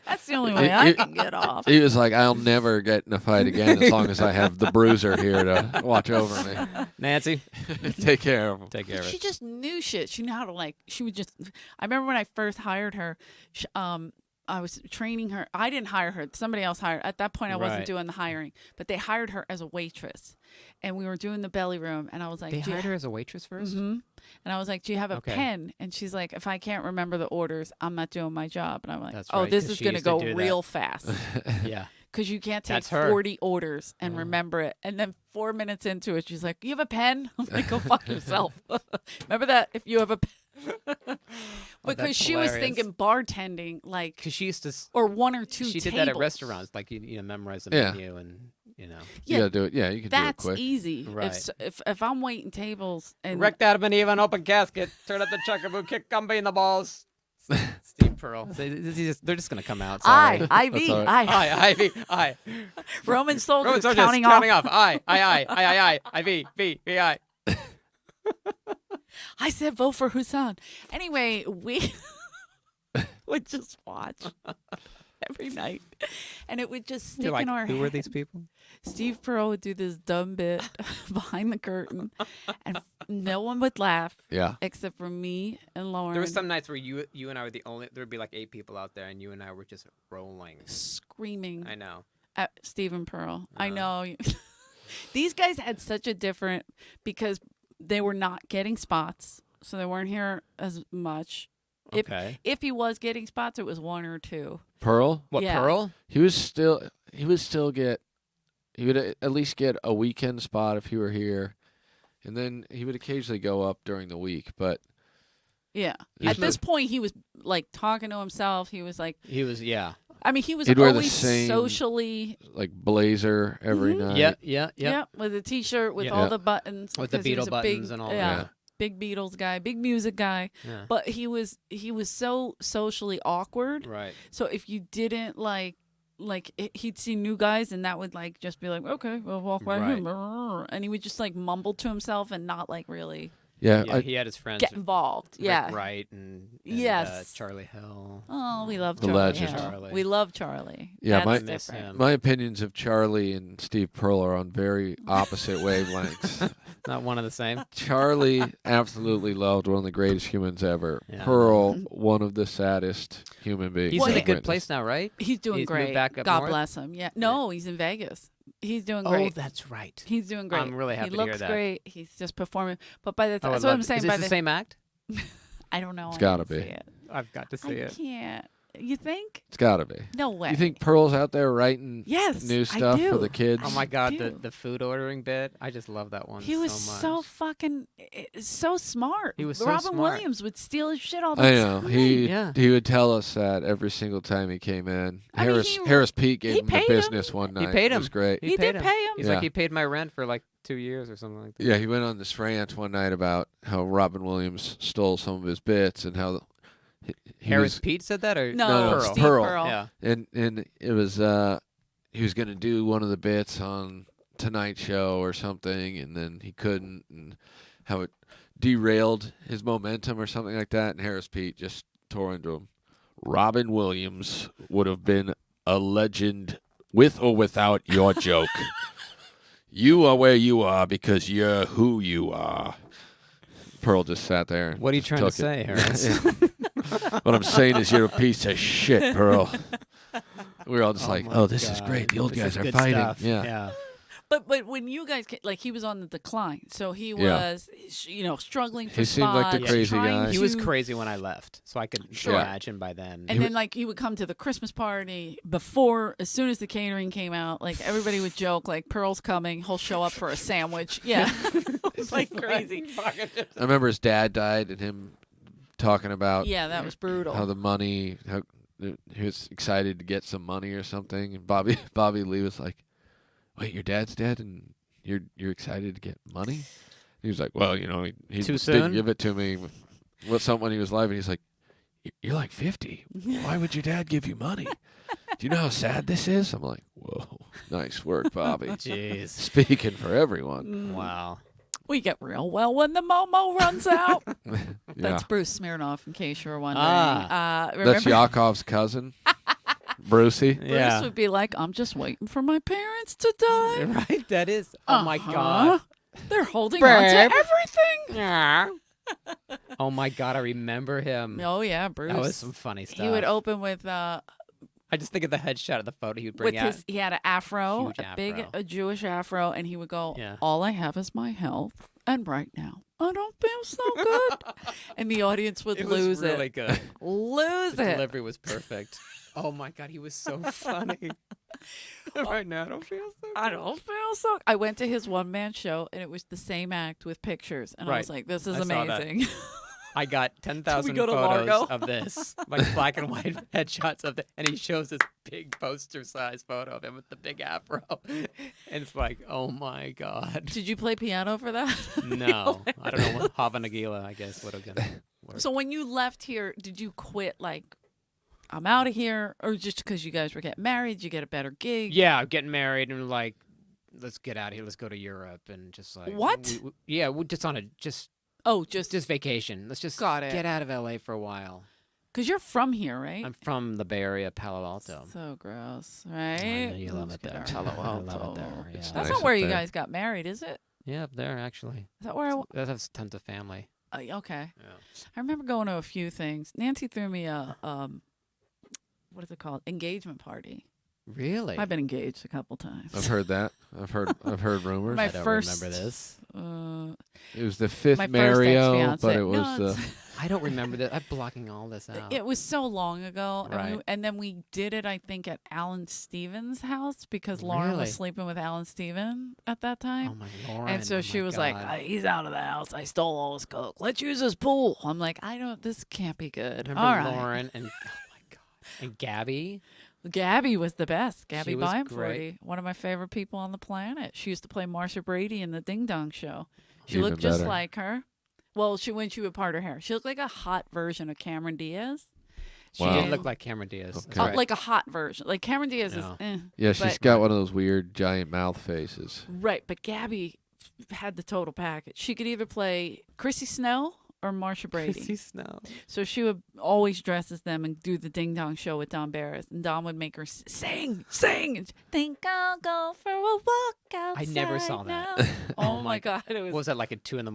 That's the only way I can get off. He was like, I'll never get in a fight again as long as I have the bruiser here to watch over me. Nancy, take care of him. Take care of it. She just knew shit. She knew how to she would just. I remember when I first hired her. I was training her. I didn't hire her. Somebody else hired. At that point, I wasn't doing the hiring, but they hired her as a waitress, and we were doing the belly room. And I was like, they hired her as a waitress 1st. Mm-hmm. And I was like, do you have a pen? And she's like, if I can't remember the orders, I'm not doing my job. And I'm like, this is going to go real fast. Yeah. Because you can't take 40 orders and remember it. And then 4 minutes into it, she's like, you have a pen? I'm like, go fuck yourself. Remember that if you have a pen. Because she was thinking bartending, like, because she used to, or one or two she tables. did that at restaurants, like, memorize the menu and, You gotta do it. Yeah, you can do it quick. That's easy. Right. If I'm waiting tables and wrecked out of an even open casket, turn up the chuckaboo, kick Gumby in the balls. Steve Pearl. They're just gonna come out. Sorry. I. Roman soldiers counting off. I. I said vote for Hassan. Anyway, we would just watch every night, and it would just stick in our head. Who were these people? Steve Pearl would do this dumb bit behind the curtain, and no one would laugh. Yeah. Except for me and Loren. There were some nights where you and I were the only. There would be like 8 people out there, and you and I were just rolling, screaming. I know. At Stephen Pearl. I know. These guys had such a different because they were not getting spots, so they weren't here as much. Okay. If he was getting spots, it was 1 or 2. Pearl? What, Yeah. Pearl? He would at least get a weekend spot if he were here, and then he would occasionally go up during the week. But yeah, at this point, he was like talking to himself. He was like, I mean, he was he'd wear the always same, socially like blazer every night. Yeah. with a t-shirt with all the buttons, with the Beatle buttons and all that. Yeah. Big Beatles guy, big music guy. Yeah. But he was so socially awkward. Right. So if you didn't he'd see new guys and that would like just be like, okay, we'll walk by him, and he would just like mumble to himself and not like really he had his friends get involved. Rick Wright and Charlie Hill. Oh, we love The Charlie. legend. Hill. Charlie. We love Charlie. Yeah, That's my different. my opinions of Charlie and Steve Pearl are on very opposite wavelengths. Not one of the same. Charlie absolutely loved one of the greatest humans ever. Yeah. Pearl, one of the saddest human beings. He's I've in a good witnessed. place now, right? He's doing He's great. moved back up God north? bless him. Yeah. No, he's in Vegas. He's doing great. Oh, that's right. He's doing great. I'm really happy he to hear looks that. great. He's just performing. But by the time, I would that's what love I'm saying. Is this the same act? I don't know. It's I gotta didn't be. see it. I've got to see I it. can't. You think? It's got to be. No way. You think Pearl's out there writing Yes, new I stuff for do. the kids? Oh my God, Dude. the food ordering bit. I just love that one. He was so much. so fucking so smart. He was so Robin smart. Williams would steal his shit all the I time. know. Yeah. He would tell us that every single time he came in. I mean, Harris Pete he gave him the paid him. business one night. He paid him. It was great. He paid did him. pay him. He's Yeah. like, he paid my rent for like 2 years or something like that. Yeah, he went on this rant one night about how Robin Williams stole some of his bits and how he Harris was, Pete said that, or No, no, Steve Pearl. Pearl. Yeah. and it was he was gonna do one of the bits on Tonight Show or something, and then he couldn't, and how it derailed his momentum or something like that. And Harris Pete just tore into him. Robin Williams would have been a legend with or without your joke. You are where you are because you're who you are. Pearl just sat there. And What are you just trying to took say, it. Harris? What I'm saying is you're a piece of shit, Pearl. We were all just like, my oh, this is God. great. The old This guys is are good fighting. stuff. Yeah. But when you guys like he was on the decline, so he Yeah. was struggling for He seemed like the spots, crazy trying guy. He was to- crazy when I left, so I could Sure. imagine by then. And then like he would come to the Christmas party before, as soon as the catering came out, like everybody would joke like Pearl's coming, he'll show up for a sandwich. Yeah, it was like crazy. I remember his dad died and him talking about Yeah, that was brutal. how the money, how he was excited to get some money or something. And Bobby Lee was like, wait, your dad's dead and you're excited to get money? He was like, well, he Too didn't soon? give it to me. When he was live, and he's like, you're like 50. Why would your dad give you money? Do you know how sad this is? I'm like, whoa, nice work, Bobby. Jeez. Speaking for everyone. Wow. We get real well when the Momo runs out. Yeah. That's Bruce Smirnoff, in case you were wondering. That's Remember, Yakov's cousin, Brucey. Bruce would be like, I'm just waiting for my parents to die. Right? That is. Oh, my God. They're holding on to Babe. everything. Oh, my God. I remember him. Oh, yeah, Bruce. That was some funny stuff. He would open with I just think of the headshot of the photo he would bring out. he had an afro, Huge big afro. Jewish afro, and he would go, Yeah. all I have is my health, and right now I don't feel so good. And the audience would lose was really it. good. Lose The it. delivery was perfect. Oh, my God. He was so funny. Right now, I don't feel so good. I don't feel so. I went to his one-man show, and it was the same act with pictures, and I was Right. like, "This is I saw that. amazing." I got 10,000 go to photos Largo? of this, like black and white headshots of it, and he shows this big poster-sized photo of him with the big afro, and it's like, oh my God. Did you play piano for that? No, I don't know what Hava Nagila, I guess, would have been. So when you left here, did you quit like, I'm out of here, or just because you guys were getting married, you get a better gig? Yeah, getting married and like, let's get out of here, let's go to Europe, and just like What? we just on a just vacation. Let's just Got it. get out of LA for a while. Because you're from here, right? I'm from the Bay Area, Palo Alto. So gross, I right? know you love it there. Palo I love Alto. it there. Yeah. It's That's nice not where up you there. guys got married, is it? Yeah, up there actually. Is that where? That has tons of family. Okay. Yeah. I remember going to a few things. Nancy threw me a what is it called? Engagement party. Really? I've been engaged a couple times. I've heard that. I've heard rumors. My I don't first- remember this. It was the fifth My first Mario, ex-fiance. but it No, was the. it's- I don't remember that. I'm blocking all this out. It was so long ago, Right. and then we did it. I think at Alan Stevens' house because Lauren Really? was sleeping with Alan Steven at that time. Oh my Lauren. And so oh she my was like, God. "He's out of the house. I stole all his coke. Let's use his pool." I'm like, This can't be good. Remember All right. Lauren and oh my God. And Gabby? Gabby was the best. Gabby She was Byam great. one of my favorite people on the planet. She used to play Marsha Brady in the Ding Dong Show. She Even looked just better. like her. Well, when she would part her hair, she looked like a hot version of Cameron Diaz. She Wow. did look like Cameron Diaz. That's Okay. right. Like a hot version. Like Cameron Diaz No. is, Yeah, she's but- got one of those weird giant mouth faces. right. But Gabby had the total package. She could either play Chrissy Snow or Marsha Brady. Chrissy Snow. So she would always dress as them and do the Ding Dong Show with Don Barris. And Don would make her sing. And think I'll go for a walk outside I never saw that. now. Oh my God. It What was was that, like at 2 a.m?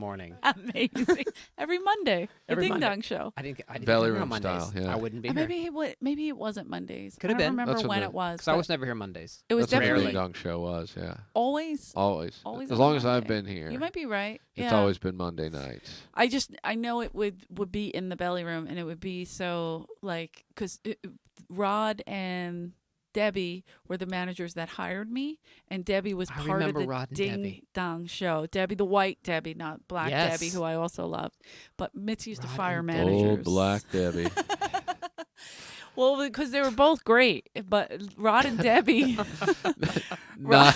amazing. Every Monday. The Every Ding Monday. Dong Show. I didn't Belly come here on room Mondays. style, yeah. I wouldn't be Or here. maybe it wasn't Mondays. Could have I been. don't remember That's when when the- it was. Because I but was never here Mondays. It was That's what the definitely Ding Dong Show was, yeah. always. Always. Always As on long as I've Monday. been here. You might be right. It's Yeah. always been Monday nights. I know it would be in the belly room, and it would be so like because Rod and Debbie were the managers that hired me, and Debbie was I part of remember the Rod and Ding Debbie. Dong Show. Debbie, the white Debbie, not black Yes. Debbie, who I also loved. But Mitzi used to Rod fire and managers. Old Black Debbie. Well, because they were both great, but Rod and Debbie. not.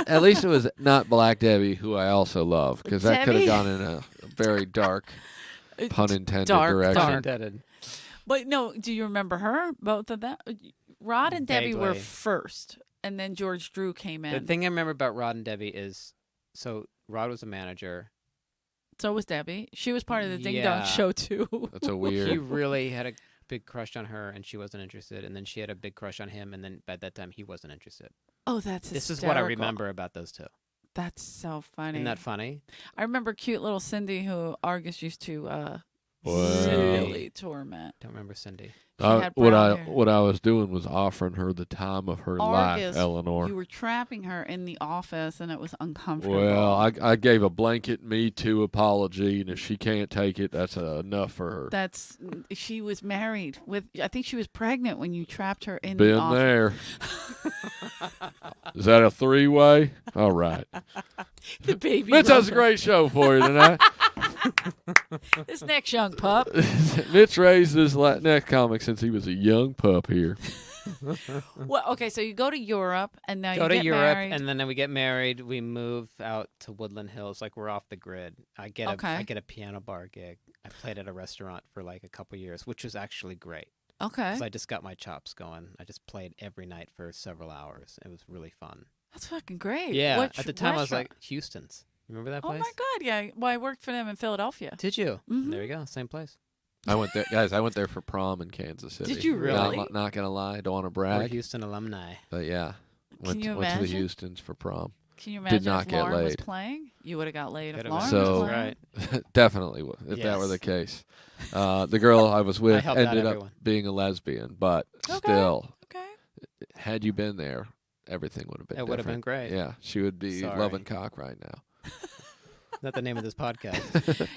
At least it was not Black Debbie, who I also love, because that could have Debbie? gone in a very dark, pun intended Dark, direction. dark. Indebted. But no, do you remember her? Both of them. Rod and Debbie were Vaguely. first, and then George Drew came in. The thing I remember about Rod and Debbie is, so Rod was a manager. So was Debbie. She was part of the Ding Yeah. Dong Show too. That's a He weird. really had a big crush on her, and she wasn't interested. And then she had a big crush on him, and then by that time he wasn't interested. Oh, that's This is what I hysterical. remember about those two. That's so funny. Isn't that funny? I remember cute little Cindy, who Argus used to Wow. really torment. Don't remember Cindy. She had what brown I hair. what I was doing was offering her the time of her Argus, life, Eleanor. You were trapping her in the office, and it was uncomfortable. Well, I gave a blanket Me Too apology, and if she can't take it, that's enough for her. She was married with. I think she was pregnant when you trapped her in Been the office. there. Is that a three-way? All right. The baby. Mitch has a bumper. great show for you tonight. This next young pup. Mitch raised this next comic since he was a young pup here. Well, okay, so you go to Europe, and now Go you to get Europe, married. and then we get married. We move out to Woodland Hills, like we're off the grid. I get a piano bar gig. I played at a restaurant for like a couple years, which was actually great. Okay. Because I just got my chops going. I just played every night for several hours. It was really fun. That's fucking great. Yeah. Which At the time, I was restaurant? like, Houston's. Remember that Oh place? my God, yeah. Well, I worked for them in Philadelphia. Did you? Mhm. There you go. Same place. I went there, guys. I went there for prom in Kansas City. Did you really? Not gonna lie, don't want to We're brag, Houston alumni. but yeah, Can you went to the imagine? Houstons for prom. Can you imagine not if get Lauren was laid. playing? You would have got laid if Could've Lauren been. was So- playing. Right. Definitely, if that were Yes. the case. The girl I was with helped out ended up everyone. being a lesbian, but Okay. still, Okay. had you been there, everything would have been. It would have been different. great. Yeah, she would be Sorry. loving cock right now. Not the name of this podcast.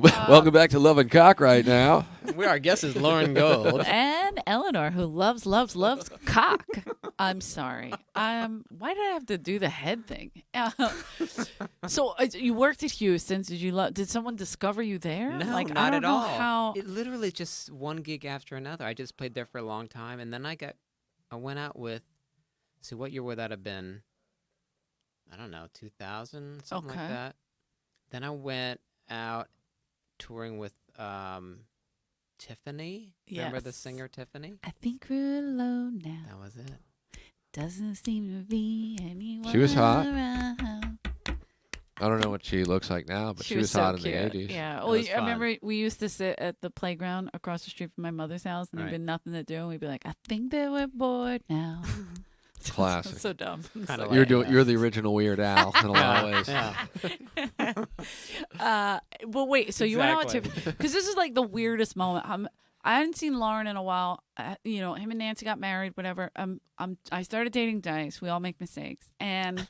Welcome back to Loving Cock right now. Our guest is Loren Gold. And Eleanor, who loves cock. I'm sorry. Why did I have to do the head thing? So you worked at Houston's. Did you? Did someone discover you there? No, like, not I don't at know all. How? It literally just one gig after another. I just played there for a long time, and then I went out with. See, what year would that have been? I don't know, 2000, something Okay. like that. Then I went out touring with Tiffany. Remember the Yes. singer Tiffany? I think we're alone now. That was it. Doesn't seem to be anyone. She was hot. around. I don't know what she looks like now, but she was so hot in cute. the 80s. Yeah. That Well, was I fun. remember we used to sit at the playground across the street from my mother's house, and there'd Right. be nothing to do, and we'd be like, "I think that we're bored now." Classic. So dumb. Kinda So like- lame. You're the original Weird Al in a lot of ways. Yeah. But wait, so you went out Exactly. with because this is like the weirdest moment. I hadn't seen Lauren in a while. Him and Nancy got married, whatever. I started dating Dice. We all make mistakes, and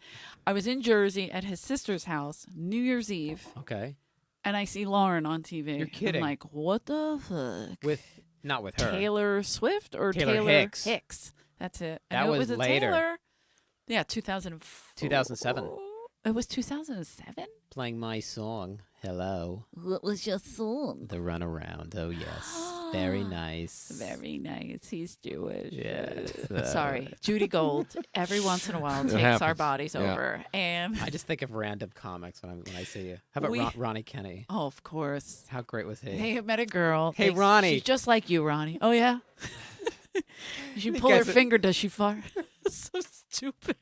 I was in Jersey at his sister's house New Year's Eve, Okay. and I see Lauren on TV. You're kidding. I'm like, what the fuck? Not with her. Taylor Swift or Taylor Hicks. That's it. I That knew it was a later. Taylor. Yeah, 2004. 2007. It was 2007? Playing my song, Hello. What was your song? The Runaround. Oh, yes. Very nice. Very nice. He's Jewish. Yes. Sorry. Judy Gold, every once in a while, It takes our happens. bodies Yeah. over. And, I just think of random comics when I see you. How about We- Ronnie Kenny? oh, of course. How great was he? They have met a girl. Hey, Ronnie. She's just like you, Ronnie. Oh, yeah? She You pull her guys are- finger, does she fart? So stupid.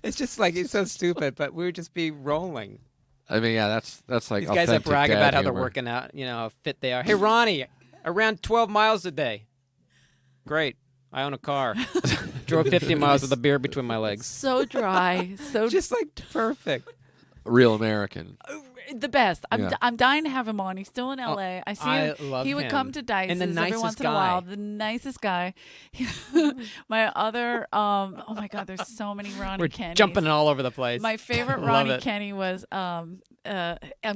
It's just like, it's so stupid, but we would just be rolling. I mean, yeah, that's like These guys that authentic brag dad about how they're humor. working out, how fit they are. Hey, Ronnie, I ran 12 miles a day. Great. I own a car. Drove 50 miles with a beer between my legs. So dry. So Just like perfect. Real American. the best. Yeah. I'm dying to have him on. He's still in LA. I see him. love He would him. come to Dice's And the every nicest once in a while. guy. The nicest guy. My other oh my God, there's so many Ronnie We're Kennys. jumping all over the place. My favorite Love Ronnie it. Kenny was I'm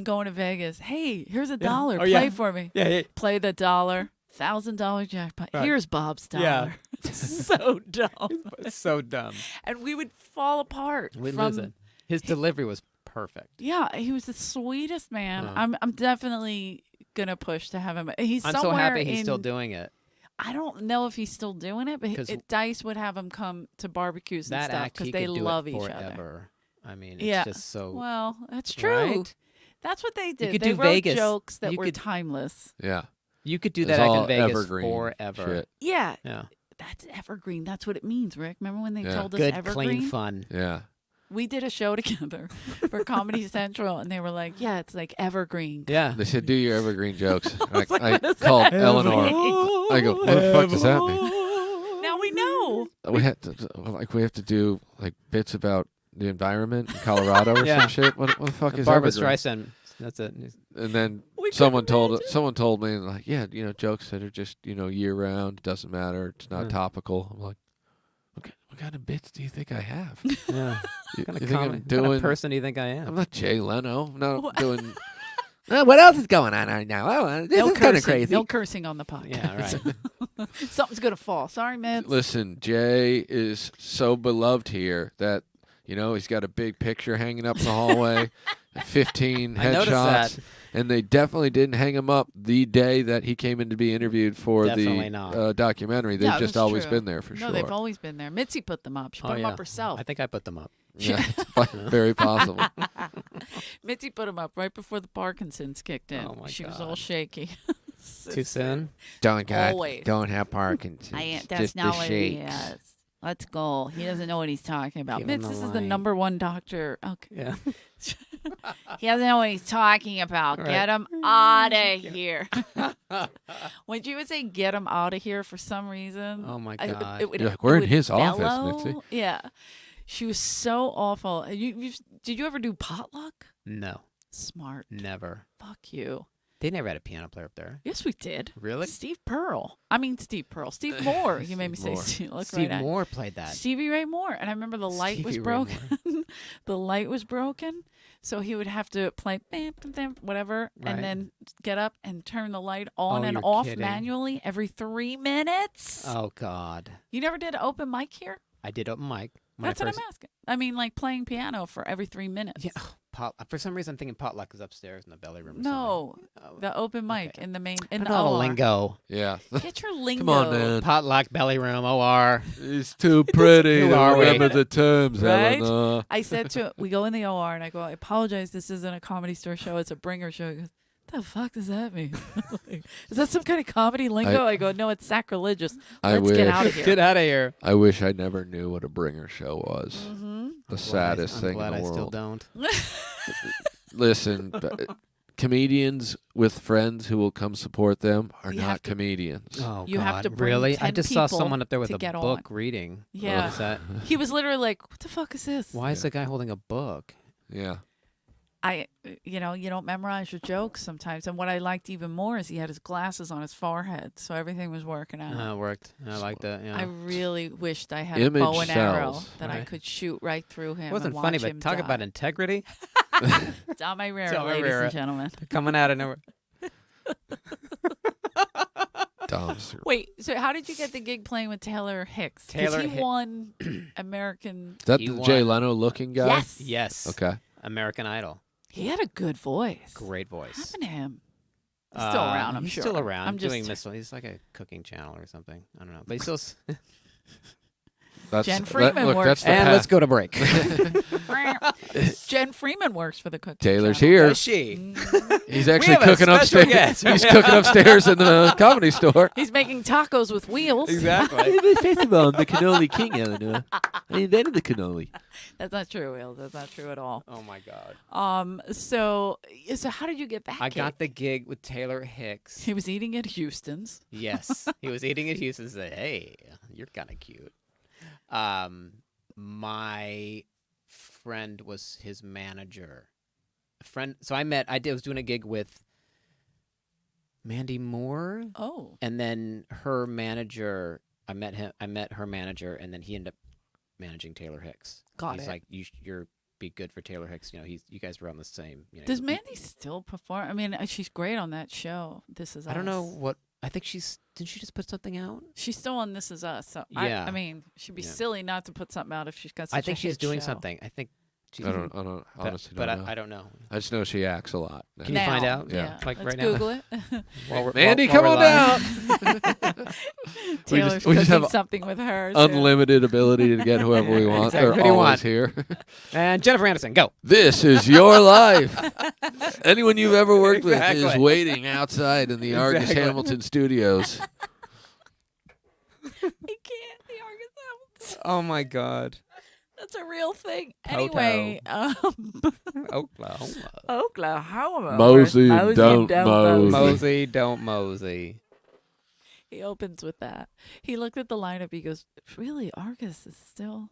going to Vegas. Hey, here's $1. Oh, Play yeah. for me. Yeah. Play the dollar. $1,000 jackpot. Right. Here's Bob's dollar. Yeah. So dumb. It's so dumb. And we would fall apart. We from, lose it. His delivery was perfect. Yeah, he was the sweetest man. Oh. I'm definitely gonna push to have him. He's I'm so somewhere happy he's in, still doing it. I don't know if he's still doing it, but 'Cause Dice would have him come to barbecues and That stuff act, because he they could do love it each forever. other. I mean, it's Yeah. just so. Well, that's true. Right? That's what they did. could They do wrote Vegas. jokes that You were could- timeless. Yeah. You could do It's that act all in Vegas evergreen forever. shit. Yeah, Yeah. that's evergreen. That's what it means, Rick. Remember when they Yeah. told us Good, evergreen? clean fun. Yeah. We did a show together for Comedy Central, and they were like, "Yeah, it's like evergreen." Yeah. They said do your evergreen jokes. was like, I what is called that? Eleanor. I go, what the fuck does that mean? Now we know. We have to do like bits about the environment in Colorado or Yeah. some shit. What the fuck is Barbara evergreen? Streisand. That's it. And then We someone couldn't imagine. told me like, yeah, jokes that are just year round, doesn't matter, it's not Yeah. topical. I'm like, what kind of bits do you think I have? Yeah. You, What kind you of think I'm what kind doing? of person do you think I I'm am? not Jay Leno. I'm not What? doing. What else is going on right now? Oh, this No is kind of cursing. crazy. No cursing on the podcast. Yeah, right. Something's gonna fall. Sorry, man. Listen, Jay is so beloved here that he's got a big picture hanging up in the hallway, 15 I noticed headshots. that. And they definitely didn't hang him up the day that he came in to be interviewed for Definitely the not. Documentary. They've just that's always true. been there for No, sure. they've always been there. Mitzi put them up. She put them up herself. I think I put them up. Yeah, it's very possible. Mitzi put them up right before the Parkinson's kicked in. Oh, my She was God. all shaky. Too soon? Don't Always. don't have Parkinson's. That's just not the what shakes. he is. Let's go. He doesn't know what he's talking about. Give him Mitz, the this is the line. #1 doctor. Okay. Yeah. He doesn't know what he's talking about. Right. Get him out of here. When you would say "get him out of here" for some reason, Oh, my I- God. it would, You're like, "We're it in would his office, bellow. Mitzi." Yeah, she was so awful. Did you ever do potluck? No, Smart. never. Fuck you. They never had a piano player up there. Yes, we did. Really? Steve Pearl. I mean, Steve Pearl. Steve Moore. You made me say Moore. Steve. Look Steve right at Moore played that. Stevie Ray Moore. And I remember the light was Stevie Ray broken. The light was broken. So he would have to play bam, bam, bam, whatever, Right. and then get up and turn the light on Oh, and you're off kidding. manually every 3 minutes. Oh, God. You never did open mic here? I did open mic. when That's I what first, I'm asking. I mean, like playing piano for every 3 minutes. Yeah. For some reason, I'm thinking potluck is upstairs in the belly room. or No, something. Oh, the open mic okay. in the main I in don't the know the OR. lingo. Yeah. Get your lingo. Come on, man. Potluck, belly room, OR. It's too pretty Who to are we? remember the terms, Right? Eleanor. I said to we go in the OR and I go, I apologize, this isn't a Comedy Store show, it's a bringer show. He goes, the fuck does that mean? Like, is that some kind of comedy lingo? I go, no, it's sacrilegious. I Let's wish. get out of here. Get out of here. I wish I never knew what a bringer show was. Mm-hmm. The saddest I'm thing glad in the I still world. don't. Listen, comedians with friends who will come support them are You not have to- comedians. Oh, You God. have to bring really? I 10 just saw people someone up there with to a get book on. reading. Yeah. What is that? He was literally like, what the fuck is this? Why is Yeah. the guy holding a book? Yeah. You don't memorize your jokes sometimes. And what I liked even more is he had his glasses on his forehead, so everything was working out. It worked. I like that. Yeah. I really wished I had Image a bow and arrow sells. that I Right. could shoot right through him. It wasn't and funny, watch but him talk die. about integrity. Don my rare, Don my ladies rare. and gentlemen. Coming out of nowhere. Dom's. Wait, so how did you get the gig playing with Taylor Hicks? Because Taylor he Hick- won American. Is that He the won. Jay Leno looking guy? Yes. Yes. Okay. American Idol. He had a good voice. Great What voice. happened to him? He's still around, I'm he's sure. still around. I'm just doing this. He's like a cooking channel or something. I don't know. But he's still. That's, Jen Freeman look, works that's the And path. let's go to break. Jen Freeman works for the cooking Taylor's channel. here. Is she? He's actually have a cooking special upstairs. guest. He's cooking upstairs in the Comedy Store. He's making tacos with wheels. Exactly. First of all, I'm the cannoli king, Eleanor. I invented the cannoli. That's not true, Will. That's not true at all. Oh my God. So how did you get that I gig? got the gig with Taylor Hicks. He was eating at Houston's. Yes, he was eating at Houston. Said, "Hey, you're kind of cute." My friend was his manager. So I was doing a gig with Mandy Moore, Oh. and then her manager. I met her manager, and then he ended up managing Taylor Hicks. Got He's it. like, you're be good for Taylor Hicks. You guys were on the same. Does Mandy still perform? I mean, she's great on that show. This Is Us. I don't know what. I think didn't she just put something out? She's still on This Is Us. So Yeah. I mean, she'd be Yeah. silly not to put something out if she's got such I think a she's hit doing show. something. I think she's. I don't honestly but don't know. I don't know. I just know she acts a lot. Can you find Now, out? Yeah. Like Let's right now? Google it. Mandy, while come we're on live. down. Taylor's we just cooking have something with her. so- Unlimited ability to get whoever we want. Exactly. They're Who do you always want? here. And Jennifer Anderson, go. This is your life. Anyone you've ever worked with is Exactly. waiting outside in the Argus Exactly. Hamilton studios. I can't. The Argus Hamilton. Oh my God. That's a real thing. Toto. Anyway, Oklahoma. Oklahoma. Mosey, Where's don't mosey. Mosey, don't mosey. He opens with that. He looked at the lineup. He goes, "Really, Argus is still."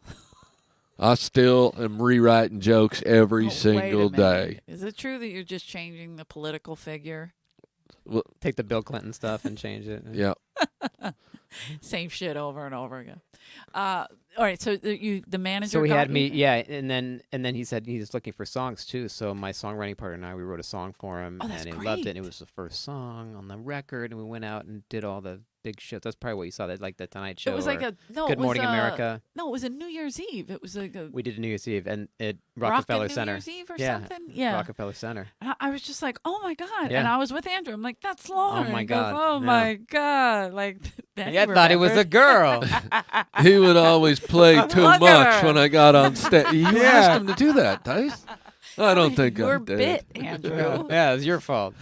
I still am rewriting jokes every Oh, wait a single minute. day. Is it true that you're just changing the political figure? Take the Bill Clinton stuff and change it. Yeah. Same shit over and over again. All right, so the manager. So he got had me, you- yeah, and then he said he was looking for songs too. So my songwriting partner and I, we wrote a song for him, Oh, that's and he loved it. And great. it was the first song on the record, and we went out and did all the big shit. That's probably what you saw, that like the Tonight Show. It was like or a no. Good it was Morning America. No, it was a New Year's Eve. It was like a We did a New Year's Eve and at Rockin' Rockefeller New Center. Year's Eve or Yeah, something. Yeah. Rockefeller Center. And I was just like, oh my God. Yeah. And I was with Andrew. I'm like, that's Lauren. my He goes, God. oh Yeah. my God. Like, then Yeah, I he thought it was a remembered. girl. He would always play too Look at much her. when I got on stage. You Yeah. asked him to do that, Dice. I don't think I Your did. bit, Andrew. Yeah, it was your fault.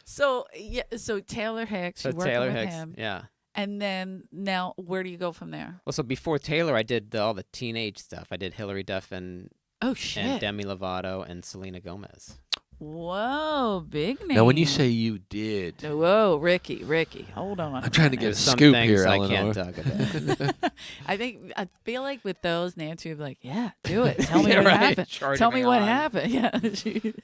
So, yeah. So Taylor Hicks, So you working Taylor with Hicks. him. Yeah. And then now, where do you go from there? Well, so before Taylor, I did all the teenage stuff. I did Hilary Duff and Oh, shit. Demi Lovato and Selena Gomez. Whoa, big name. Now, when you say you did, Whoa, Ricky, hold on. I'm trying to get a There's some scoop things here, I Eleanor. can't talk about. I feel like with those, Nancy would be like, yeah, do it. Tell me Yeah, what right. happened. Charging Tell me me what on. happened. Yeah.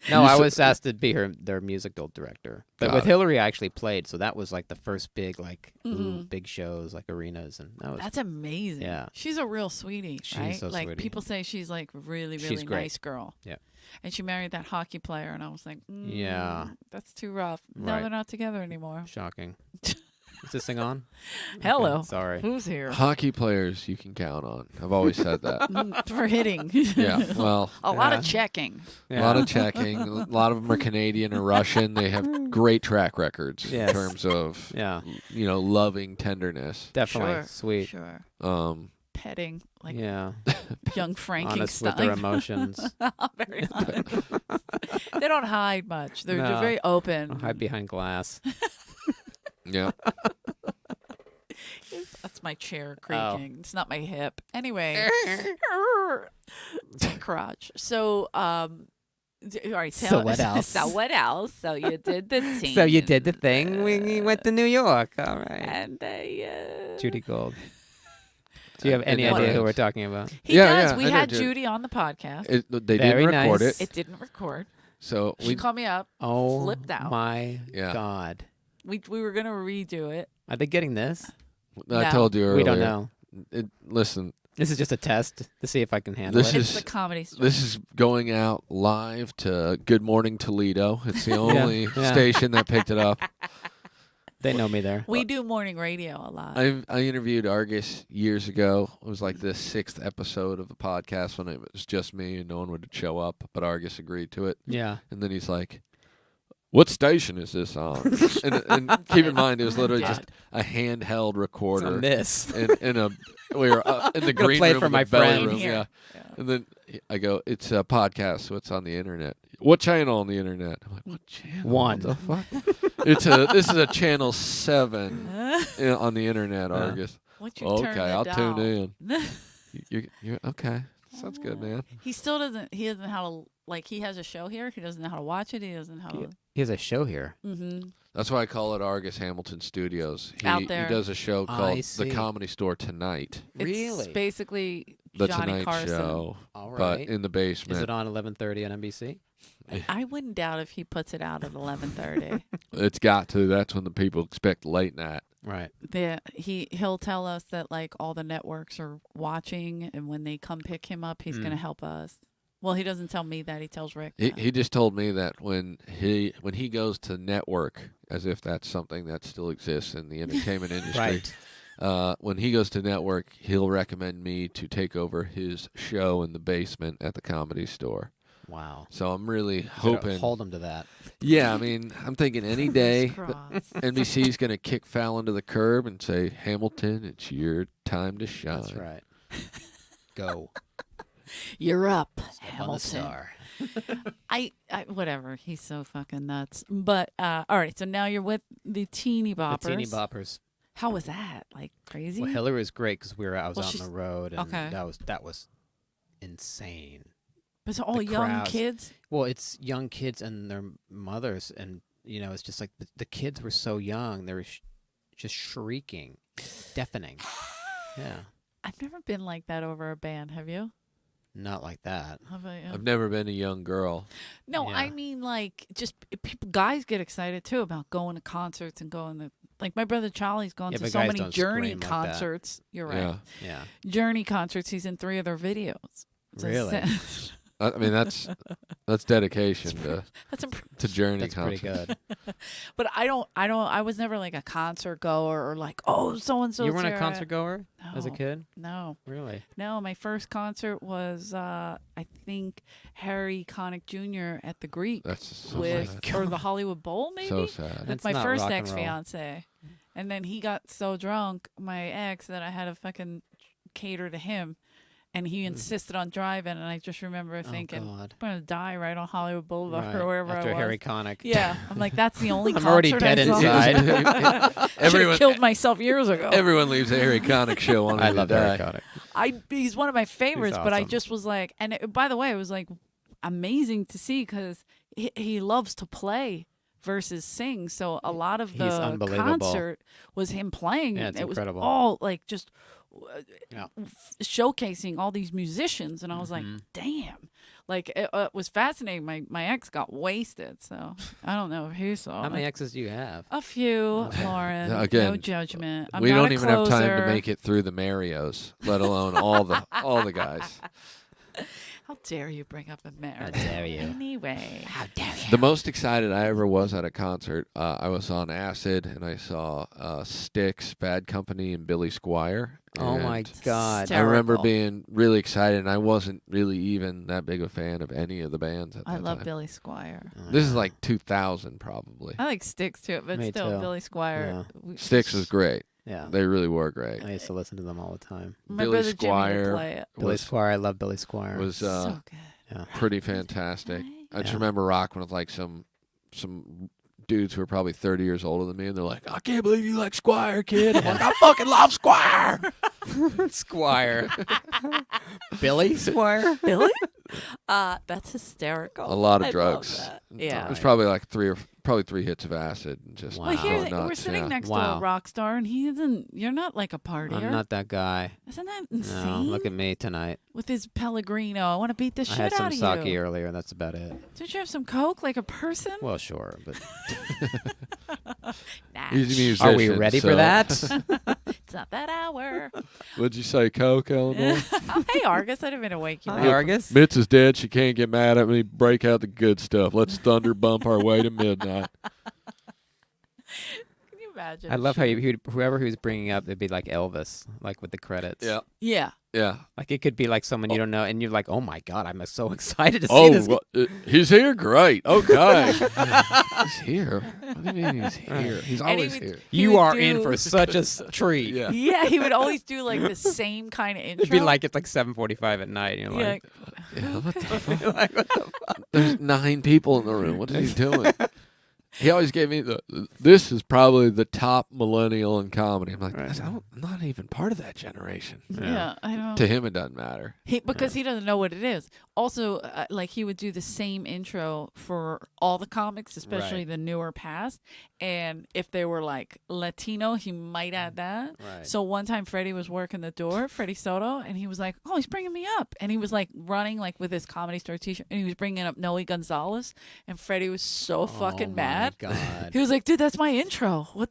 No, You I said- was asked to be their musical director. But Got with it. Hillary, I actually played, so that was like the first big Mhm. big shows like arenas, and that was That's amazing. Yeah. She's a real sweetie, She's right? so like sweetie. people say she's like really, She's really great. nice girl. Yeah. And she married that hockey player, and I was like, Yeah. that's too rough. No, Right. they're not together anymore. shocking. Is this thing on? Hello. Okay, sorry. Who's here? Hockey players you can count on. I've always said that. For hitting. Yeah, well, a lot of Yeah. checking. a lot of checking. A lot of them are Canadian or Russian. They have great track records Yes. in terms of, Yeah, loving tenderness. definitely Sure. sweet. Sure. Petting, like Yeah, young Frankenstein. honest with their emotions. Very honest. They don't hide much. They're No. very open. Don't hide behind glass. Yeah. That's my chair Oh. creaking. It's not my hip. Anyway, it's my crotch. So, all right. So what else? So what else? So you did the thing. So you did the thing. We went to New York. All right. And Judy Gold. Do you have any And idea then- who we're talking about? He Yeah, does. yeah, We I know had Judy. Judy on the podcast. They Very didn't record nice. it. It didn't record. So She we called me up. Oh Flipped out. my Yeah. God! We were gonna redo it. Are they getting this? I No. told you earlier. We don't know. Listen, This is just a test to see if I can handle This it. is- It's the comedy store. this is going out live to Good Morning Toledo. It's the only yeah. station that picked it up. They know me there. We do morning radio a lot. I interviewed Argus years ago. It was like the 6th episode of the podcast when it was just me and no one would show up, but Argus agreed to it. Yeah. And then he's like, "What station is this on?" and keep in mind, it was literally just a handheld It's a recorder miss. in a we were in the Gonna green play it room for of my the belly friend. room, Here. yeah. Yeah. And then I go, "It's a podcast, so it's on the internet." "What channel on the internet?" I'm like, "What channel? One. What the fuck?" This is a channel 7 on the internet, Argus. Once you turn Okay, the I'll dial. tune in. You're okay. Sounds good, man. He still doesn't. He doesn't know how to like. He has a show here. He doesn't know how to watch it. He doesn't know how to. He has a show here. Mm-hmm. That's why I call it Argus Hamilton Studios. Out there. He does a show called The see. Comedy Store Tonight. It's basically The Johnny Tonight Carson. Show, All but right. in the basement. Is it on 11:30 on NBC? I wouldn't doubt if he puts it out at 11:30. It's got to. That's when the people expect late night. Right. He'll tell us that like all the networks are watching, and when they come pick him up, he's gonna help us. Well, he doesn't tell me that. He tells Rick. that. He just told me that when he goes to network, as if that's something that still exists in the entertainment industry. Right. When he goes to network, he'll recommend me to take over his show in the basement at the Comedy Store. Wow. So I'm really Better hoping. hold him to that. Yeah, I mean, I'm thinking any day Crossed. NBC's going to kick Fallon to the curb and say, "Hamilton, it's your time to shine." That's right. Go. You're up, Up on the Hamilton. star. I whatever. He's so fucking nuts. But all right. So now you're with the Teeny Boppers. The Teeny Boppers. How was that? Like crazy? Well, Hillary was great because I was Well, out on she's- the road, and okay. that was insane. But it's all the young crowds. kids. Well, it's young kids and their mothers, and it's just like the kids were so young; they were just shrieking, deafening. Yeah, I've never been like that over a band. Have you? not like that. How about you? I've never been a young girl. No, Yeah. I mean like just people. Guys get excited too about going to concerts and going to Like my brother Charlie's gone Yeah, to but so guys many don't Journey scream like that. concerts. You're right. Yeah. Yeah. Journey concerts. He's in 3 of their videos. So Really? I mean, that's dedication That's to Journey That's pretty concert. good. But I was never like a concert goer or like, oh, so and so. You weren't a concert goer as a No. kid? No, Really? no. My first concert was I think Harry Connick Jr. at the Greek That's so with sad. or the Hollywood Bowl maybe So sad. with That's my not first rock and ex roll. fiance, and then he got so drunk, my ex, that I had to fucking cater to him, and he insisted on driving, and I just remember thinking, Oh, God. I'm gonna die right on Hollywood Boulevard Right. or wherever After I was. Harry Connick. Yeah, I'm like, that's the only I'm concert already I dead saw. inside. Should Everyone- have killed myself years ago. Everyone leaves a Harry Connick show on. I love Harry Connick. He's one of my favorites, but I awesome. just was like, and by the way, it was like amazing to see because he loves to play versus sing. So a lot of He's the unbelievable. concert was him playing. Yeah, and it's it was incredible. all like just Yeah. showcasing all these musicians, and I was like, Mm-hmm. damn. Like it was fascinating. My ex got wasted, so I don't know if he saw How it. many exes do you have? A few, Lauren. Again, no judgment. I'm we not don't a even have time to closer. make it through the Marios, let alone all the guys. How dare you bring up a marriage? How dare you. Anyway. How dare you? The most excited I ever was at a concert, I was on acid and I saw Styx, Bad Company, and Billy Squire. Oh, my And God. I remember Hysterical. being really excited, and I wasn't really even that big a fan of any of the bands at that I love time. Billy Squire. This is like 2000 probably. I like Styx too, but Me still, too. Billy Squire. Styx was great. Yeah. They really were great. I used to listen to them all the time. My Billy brother Jimmy would Squire play it. Billy was Squire. I love Billy Squire. was So good. yeah. pretty fantastic. I just Yeah. remember rocking with like some dudes who were probably 30 years older than me, and they're like, "I can't believe you like Squire, kid." I'm like, "I fucking love Squire." Squire. Billy Squire? Billy? That's hysterical. A lot of I love drugs. that. Yeah. It was probably like three hits of acid and just Wow. Well, going here we're nuts, sitting yeah. next to Wow. a rock star, and he isn't. You're not like a partier. I'm not that guy. Isn't that No, insane? look at me tonight. With his Pellegrino, I want to beat the I shit had some out of sake you. earlier, and that's about it. Did you have some coke like a person? Well, sure, but Nah, He's a musician, are we ready for so- that? it's not that hour. What'd you say, Coke, Eleanor? Oh, hey, Argus, I didn't mean to wake you Hi, up. Argus. Mitz is dead. She can't get mad at me. Break out the good stuff. Let's thunder bump our way to midnight. Can you imagine? I love how whoever he was bringing up, it'd be like Elvis, like with the credits. Yeah. Yeah. Like it could be like someone you don't know, and you're like, oh my God, I'm so excited to see Oh, this. he's here? Great. Okay. He's here? What do you mean he's here? He's And he always would- here. he You would are in do- for such a treat. Yeah. Yeah, he would always do like the same kind of intro. It'd be like it's like 7:45 at night, and you're yeah, like, Yeah, what the fuck? you're like, what the fuck? There's 9 people in the room. What is he doing? He always gave me this is probably the top millennial in comedy. I'm like, Right. I'm not even part of that generation. yeah, I know. To him, it doesn't matter. Because he doesn't know what it is. Also, like he would do the same intro for all the comics, especially Right. the newer past. And if they were like Latino, he might add that. Right. So one time Freddie was working the door, Freddie Soto, and he was like, "Oh, he's bringing me up," and he was like running like with his Comedy Store T-shirt, and he was bringing up Noe Gonzalez, and Freddie was so fucking oh mad. My God. He was like, "Dude, that's my intro." What?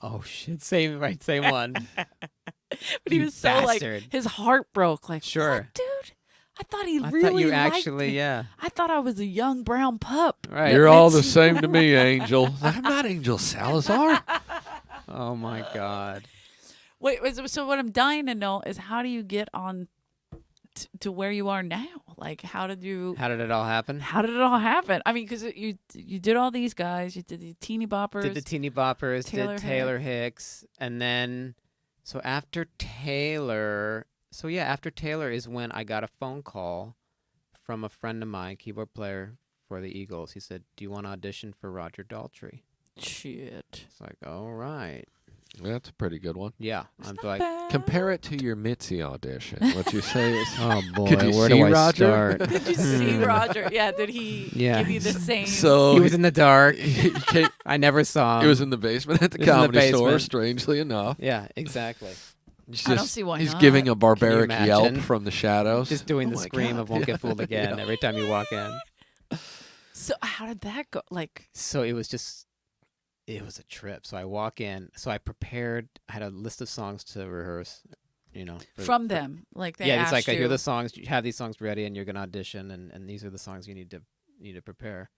Oh shit! Same one. But he You was so like bastard. his heart broke. Like, Sure. "What, dude. I thought he I really thought you liked actually, me. yeah. I thought I was a young brown pup." Right. You're all the It's- same to me, Angel. I'm not Angel Salazar. Oh my God. Wait, so what I'm dying to know is how do you get on to where you are now? Like, how did it all happen? I mean, because you did all these guys, you did the Teeny Boppers. Did the Teeny Boppers, Taylor did Taylor Hicks, and then after Taylor is when I got a phone call from a friend of mine, keyboard player for the Eagles. He said, "Do you want to audition for Roger Daltrey?" Shit. It's like, all right, That's a pretty good one. yeah. It's I'm not like, bad. Compare it to your Mitzi audition. What you say is, oh boy, Could you where see do I Roger? start? Did you see Roger? Yeah. Did he Yeah. give you the same? so He was in the dark. he came, I never saw him. it was in the basement at the It was in the comedy store. basement. Strangely enough, Yeah, exactly. He's I don't just- see why he's not. giving a barbaric Can you yelp imagine? from the shadows. Just doing Oh the my scream God. of "Won't Yeah. get fooled again" every time you walk in. So how did that go? Like, So it was just it was a trip. So I walk in. So I prepared. I had a list of songs to rehearse. You know, from them, like they yeah, asked it's like you. here are the songs. You have these songs ready, and you're gonna audition, and these are the songs you need to prepare.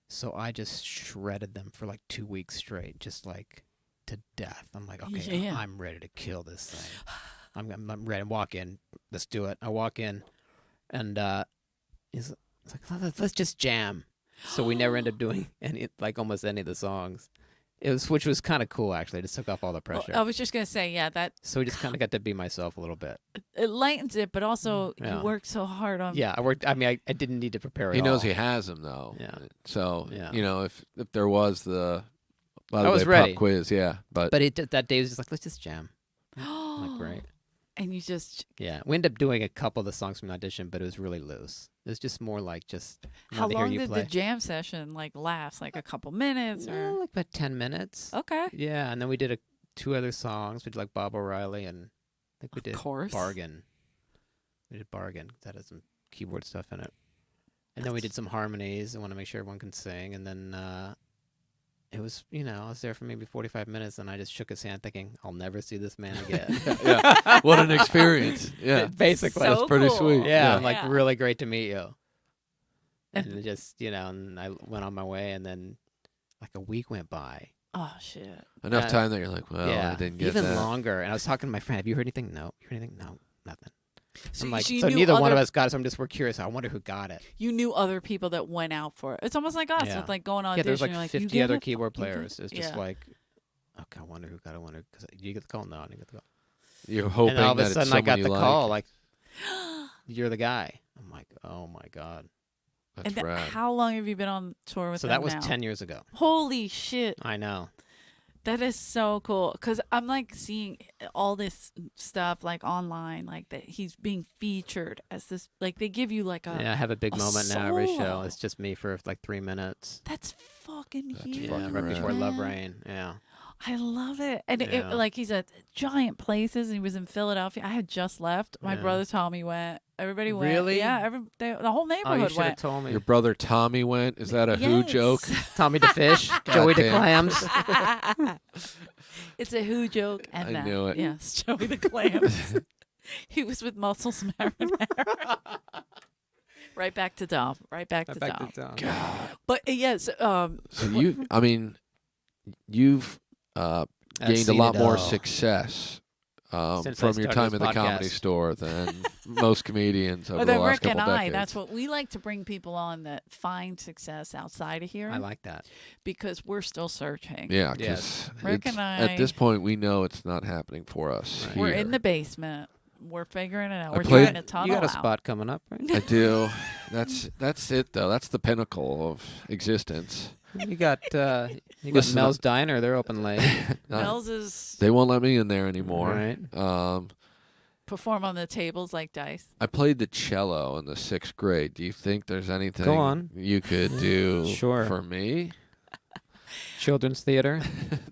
So I just shredded them for like 2 weeks straight, just like to death. I'm like, okay, Yeah. I'm ready to kill this thing. I'm ready to walk in. Let's do it. I walk in, and it's like let's just jam. So we never end up doing almost any of the songs. Which was kind of cool actually. It just took off all the pressure. I was just gonna say, yeah, that So we just kind of got to be myself a little bit. it lightens it, but also Yeah. you work so hard on. Yeah, I worked. I mean, I didn't need to prepare. He at knows all. he has him though. Yeah. So Yeah. you know, if there was the by the I was way, ready. pop quiz, yeah, but That day was just like, let's just jam. I'm like, great. And you just Yeah, we ended up doing a couple of the songs from the audition, but it was really loose. It was just more like just. I how wanted to hear long you did play. the jam session last? Like a couple minutes or Like about 10 minutes. okay? Yeah, and then we did 2 other songs. We did like Bob O'Reilly and I think we Of did course. Bargain. We did Bargain. That had some keyboard stuff in it. And then we did some harmonies. I want to make sure everyone can sing. And then it was, I was there for maybe 45 minutes and I just shook his hand thinking, I'll never see this man again. yeah, what an experience. Yeah, Basically. So that's pretty cool. sweet. Yeah, I'm Yeah. like, really great to meet you. And- And it just, and I went on my way and then like a week went by. Oh shit! Enough time that you're like, well, yeah, I didn't get even that. longer. And I was talking to my friend, have you heard anything? No. You heard anything? No, nothing. I'm like, you so knew neither one of other- us got it, so we're curious. I wonder who got it. You knew other people that went out for it. It's almost like us Yeah. with like going on Yeah, there's audition. like you're 50 you other get it? keyboard You get it? players. It's just Yeah. like, okay, I wonder who got it. I wonder, because you get the call? No, I didn't get the call. You're hoping And all of that a it's sudden I someone got you the like. call, like, you're the guy. I'm like, oh my God. That's And rad. how long have you been on tour with So them that was now? 10 years ago. Holy shit! I know. That is so cool. Cause I'm like seeing all this stuff like online, like that he's being featured as this. Like they give you like a. Yeah, I have a big a moment now every show. solo. It's just me for like 3 minutes. That's fucking That's huge. fucking Yeah, right before rad. Love Rain. Yeah. I love it. And Yeah. like he's at giant places. He was in Philadelphia. I had just left. My Yeah. brother Tommy went. Everybody went. Really? Yeah. The whole Oh, you neighborhood should have went. told me. Your brother Tommy went. Is that a Who Yes. joke? Tommy the Fish, Joey the Goddamn. Clams. It's a Who joke and I that. knew it. Yes, Joey the Clams. He was with Muscles Marinara. Right back to Dom. Right back to Dom. God. But yes, So you've gained a lot more success Since I from your started time this in the Comedy podcast. Store than most comedians over but the then last Rick and couple I, decades. that's what we like to bring people on that find success outside of here I like that. because we're still searching. Yeah, Yes. because Rick and I- at this point we know it's not happening for us. Right. We're here. in the basement. We're figuring it out. I We're played- trying to tunnel You got a out. spot coming up, right? I do. That's it though. That's the pinnacle of existence. You got Listen, Mel's Diner. They're open late. Mel's is They won't let me in there anymore. Right. perform on the tables like dice. I played the cello in the 6th grade. Do you think there's anything on. you could do Sure. for me? Children's Theater.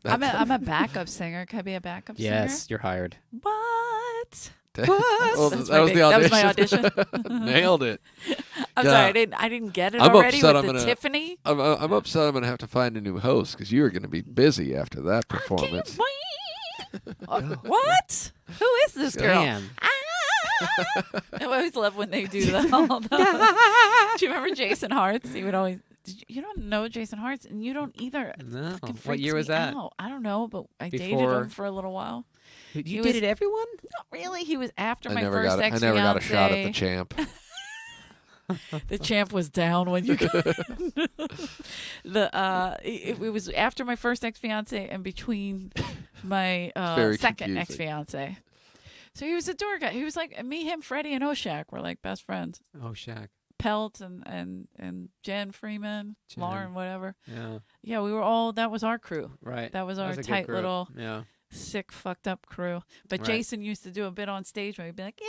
I'm a backup singer. Can I be a backup Yes, you're hired. singer? What? Well, That's that was the that was my audition. audition. Nailed it. I'm Yeah. sorry, I didn't get it I'm already upset with I'm the gonna- Tiffany. I'm upset I'm going to have to find a new host because you are going to be busy after that performance. What? Who is this girl? Damn. I always love when they do that. Do you remember Jason Hartz? He would always. You don't know Jason Hartz, and you don't either. It No. fucking What freaks year was me that? out. I don't know, but I dated Before- him for a little while. You He did was- it, everyone? Not really. He was after I my never first got ex I never got a shot at the champ. The champ was down when you got it was after my first ex fiance and between my very second ex confusing. fiance. So he was a tour guy. He was like me, him, Freddie, and Oshak were like best friends. Oh, Shaq. Pelt and Jen Freeman, Jen. Lauren, whatever. Yeah. Yeah, we were all. That was our crew. Right. That was our a good tight group. little Yeah. sick, fucked up crew. But Right. Jason used to do a bit on stage where he'd be like, "Yeah,"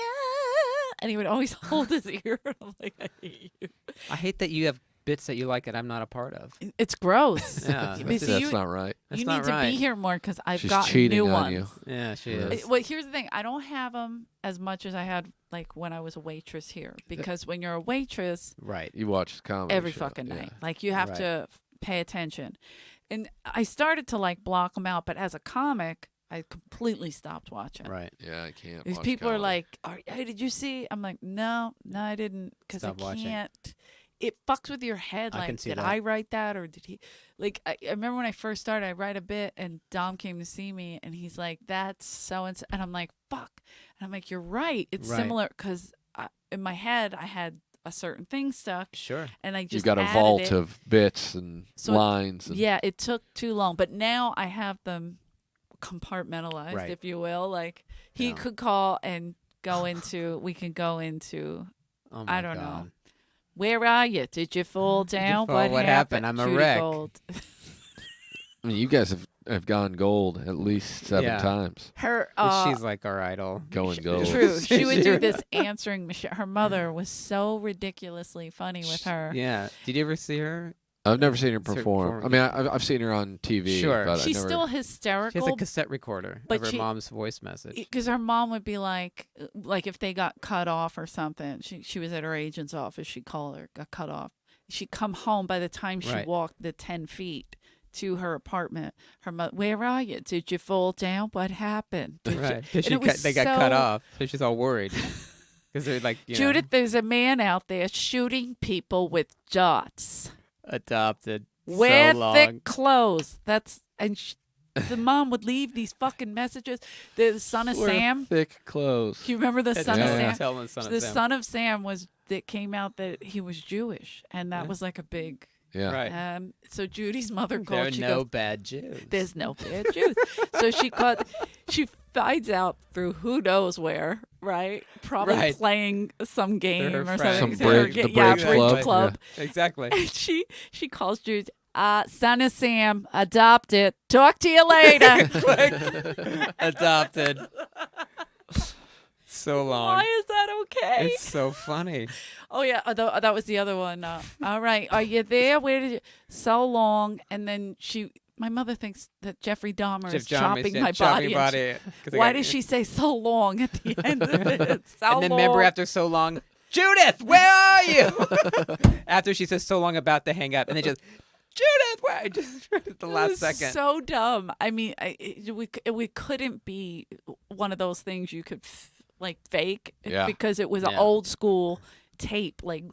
and he would always hold his ear. I'm like, I hate you. I hate that you have bits that you like that I'm not a part of. It's gross. Yeah. But see, That's you, not right. That's you not need to right. be here more because I've She's got cheating new on ones. you. Yeah, she Yeah. is. Well, here's the thing. I don't have them as much as I had like when I was a waitress here because when you're a waitress Right. You watch comedy every show, fucking yeah. night, like you have Right. to pay attention. And I started to like block them out, but as a comic, I completely stopped watching. Right. Yeah, I can't. These watch people are comedy. like, "Hey, did you see?" I'm like, no, I didn't, because I Stop watching. can't. It fucks with your head. I Like, can see did that. I write that or did he? Like, I remember when I first started, I write a bit, and Dom came to see me, and he's like, "That's so and so," and I'm like, "Fuck," and I'm like, "You're right. It's Right. similar," because in my head I had a certain thing stuck, Sure. and I just You've got a added vault it. of bits and So, lines. And Yeah, it took too long, but now I have them compartmentalized, Right. if you will. Like, he Yeah. could call and go into. We can go into. Oh my I don't know. God. Where are you? Did you fall Did you down? fall? What happened? I'm a Judy wreck. Gold. I mean, you guys have gone gold at least 7 Yeah. times. Her. But she's like our idol. Going gold. True. She would do this answering machine. Her mother was so ridiculously funny with her. Yeah. Did you ever see her? I've never seen her Sort of perform. I mean, I've seen her on TV. Sure. But She's I never, still She has hysterical. a cassette recorder but of her she- mom's voice message. Because her mom would be like if they got cut off or something. She was at her agent's office. She'd call her, got cut off. She'd come home. By the time she Right. walked the 10 feet to her apartment, her mother, "Where are you? Did you fall down? What happened?" Did you-" Right. 'Cause And it was they got cut so- off. So she's all worried. Because they're like, you Judith, know, there's a man out there shooting people with darts. adopted. Wear so long. thick clothes. The mom would leave these fucking messages. The son of Wear Sam. thick clothes. Do you remember the son of Yeah. Sam? Tell the son of The Sam. son of Sam was that came out that he was Jewish, and that Yeah. was like a big. Yeah. Right. So Judy's mother There are called. She no goes, bad Jews. "There's no bad Jews." So she called. She finds out through who knows where, right? Probably Right. playing some game her or friends. something. Some bridge- the bridge bridge club, Exactly. And she calls Judy. Son of Sam, adopted. Talk to you later. Adopted. So long. Why is that okay? It's so funny. Oh yeah, that was the other one. All right, are you there? Where did you? So long, and then my mother thinks that Jeffrey Dahmer is chopping my body. And 'cause why I got- does she say so long at the end of it? So And then long. remember after so long, Judith, where are you? After she says so long about to hang up, and then just, Judith, where? Just at the It last was second. so we couldn't be one of those things you could like fake because it was an Yeah. old school tape. Like,